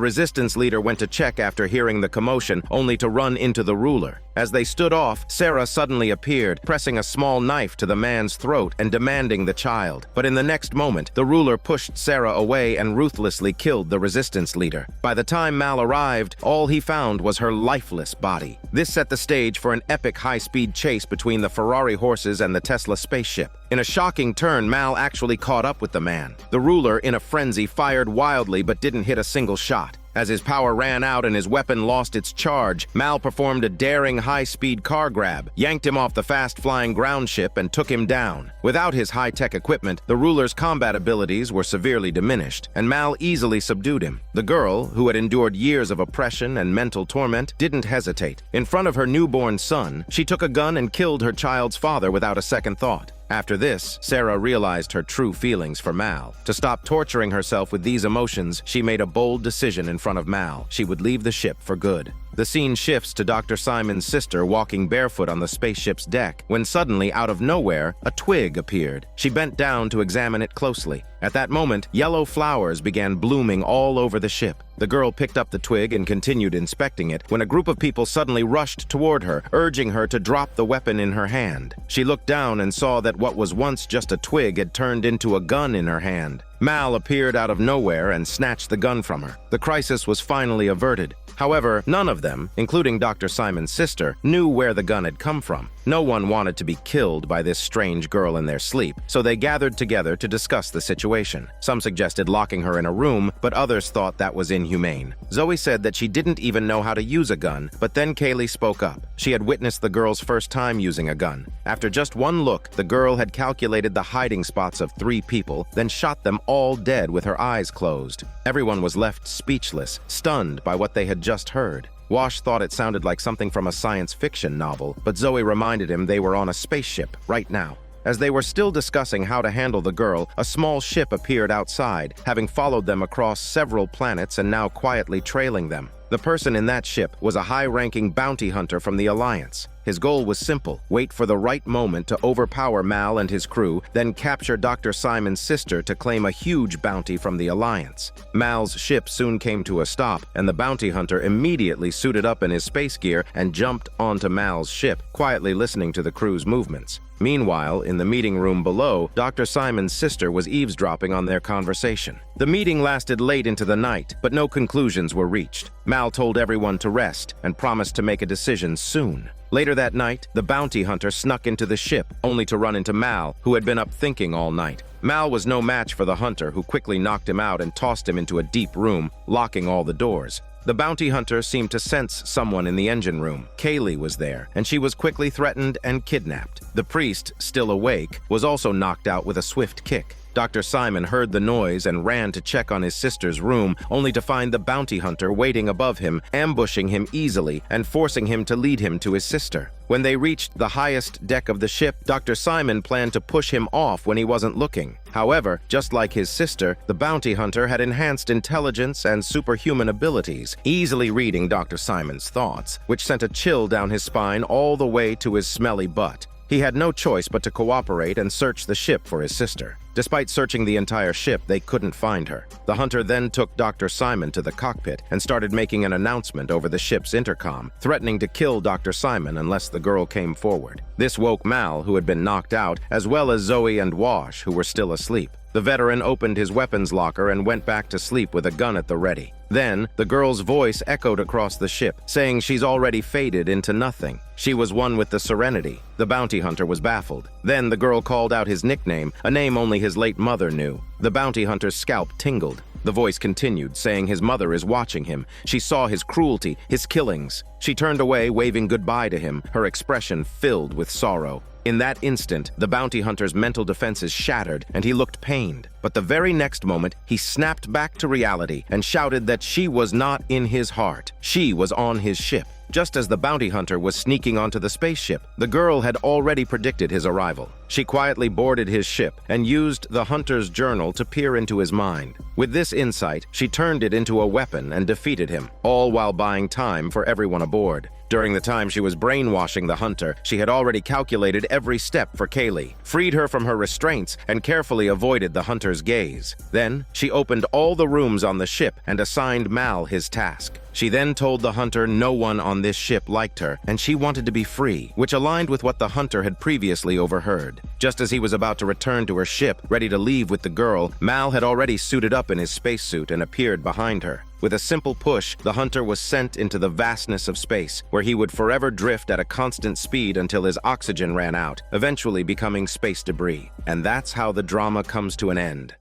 resistance leader went to check after hearing the commotion, only to run into the ruler. As they stood off, Sarah suddenly appeared, pressing a small knife to the man's throat and demanding the child. But in the next moment, the ruler pushed Sarah away and ruthlessly killed the resistance leader. By the time Mal arrived, all he found was her lifeless body. This set the stage for an epic high-speed chase between the Ferrari horses and the Tesla spaceship. In a shocking turn, Mal actually caught up with the man. The ruler, in a frenzy, fired wildly but didn't hit a single shot. As his power ran out and his weapon lost its charge, Mal performed a daring high-speed car grab, yanked him off the fast-flying ground ship, and took him down. Without his high-tech equipment, the ruler's combat abilities were severely diminished, and Mal easily subdued him. The girl, who had endured years of oppression and mental torment, didn't hesitate. In front of her newborn son, she took a gun and killed her child's father without a second thought. After this, Sarah realized her true feelings for Mal. To stop torturing herself with these emotions, she made a bold decision in front of Mal. She would leave the ship for good. The scene shifts to Dr. Simon's sister walking barefoot on the spaceship's deck, when suddenly, out of nowhere, a twig appeared. She bent down to examine it closely. At that moment, yellow flowers began blooming all over the ship. The girl picked up the twig and continued inspecting it when a group of people suddenly rushed toward her, urging her to drop the weapon in her hand. She looked down and saw that what was once just a twig had turned into a gun in her hand. Mal appeared out of nowhere and snatched the gun from her. The crisis was finally averted. However, none of them, including Dr. Simon's sister, knew where the gun had come from. No one wanted to be killed by this strange girl in their sleep, so they gathered together to discuss the situation. Some suggested locking her in a room, but others thought that was inhumane. Zoe said that she didn't even know how to use a gun, but then Kaylee spoke up. She had witnessed the girl's first time using a gun. After just one look, the girl had calculated the hiding spots of 3 people, then shot them all dead with her eyes closed. Everyone was left speechless, stunned by what they had just heard. Wash thought it sounded like something from a science fiction novel, but Zoe reminded him they were on a spaceship right now. As they were still discussing how to handle the girl, a small ship appeared outside, having followed them across several planets and now quietly trailing them. The person in that ship was a high-ranking bounty hunter from the Alliance. His goal was simple: wait for the right moment to overpower Mal and his crew, then capture Dr. Simon's sister to claim a huge bounty from the Alliance. Mal's ship soon came to a stop, and the bounty hunter immediately suited up in his space gear and jumped onto Mal's ship, quietly listening to the crew's movements. Meanwhile, in the meeting room below, Dr. Simon's sister was eavesdropping on their conversation. The meeting lasted late into the night, but no conclusions were reached. Mal told everyone to rest and promised to make a decision soon. Later that night, the bounty hunter snuck into the ship, only to run into Mal, who had been up thinking all night. Mal was no match for the hunter, who quickly knocked him out and tossed him into a deep room, locking all the doors. The bounty hunter seemed to sense someone in the engine room. Kaylee was there, and she was quickly threatened and kidnapped. The priest, still awake, was also knocked out with a swift kick. Dr. Simon heard the noise and ran to check on his sister's room, only to find the bounty hunter waiting above him, ambushing him easily and forcing him to lead him to his sister. When they reached the highest deck of the ship, Dr. Simon planned to push him off when he wasn't looking. However, just like his sister, the bounty hunter had enhanced intelligence and superhuman abilities, easily reading Dr. Simon's thoughts, which sent a chill down his spine all the way to his smelly butt. He had no choice but to cooperate and search the ship for his sister. Despite searching the entire ship, they couldn't find her. The hunter then took Dr. Simon to the cockpit and started making an announcement over the ship's intercom, threatening to kill Dr. Simon unless the girl came forward. This woke Mal, who had been knocked out, as well as Zoe and Wash, who were still asleep. The veteran opened his weapons locker and went back to sleep with a gun at the ready. Then, the girl's voice echoed across the ship, saying she's already faded into nothing. She was one with the Serenity. The bounty hunter was baffled. Then the girl called out his nickname, a name only his late mother knew. The bounty hunter's scalp tingled. The voice continued, saying his mother is watching him. She saw his cruelty, his killings. She turned away, waving goodbye to him, her expression filled with sorrow. In that instant, the bounty hunter's mental defenses shattered, and he looked pained. But the very next moment, he snapped back to reality and shouted that she was not in his heart. She was on his ship. Just as the bounty hunter was sneaking onto the spaceship, the girl had already predicted his arrival. She quietly boarded his ship and used the hunter's journal to peer into his mind. With this insight, she turned it into a weapon and defeated him, all while buying time for everyone aboard. During the time she was brainwashing the hunter, she had already calculated every step for Kaylee, freed her from her restraints, and carefully avoided the hunter's gaze. Then, she opened all the rooms on the ship and assigned Mal his task. She then told the hunter no one on this ship liked her, and she wanted to be free, which aligned with what the hunter had previously overheard. Just as he was about to return to her ship, ready to leave with the girl, Mal had already suited up in his spacesuit and appeared behind her. With a simple push, the hunter was sent into the vastness of space, where he would forever drift at a constant speed until his oxygen ran out, eventually becoming space debris. And that's how the drama comes to an end.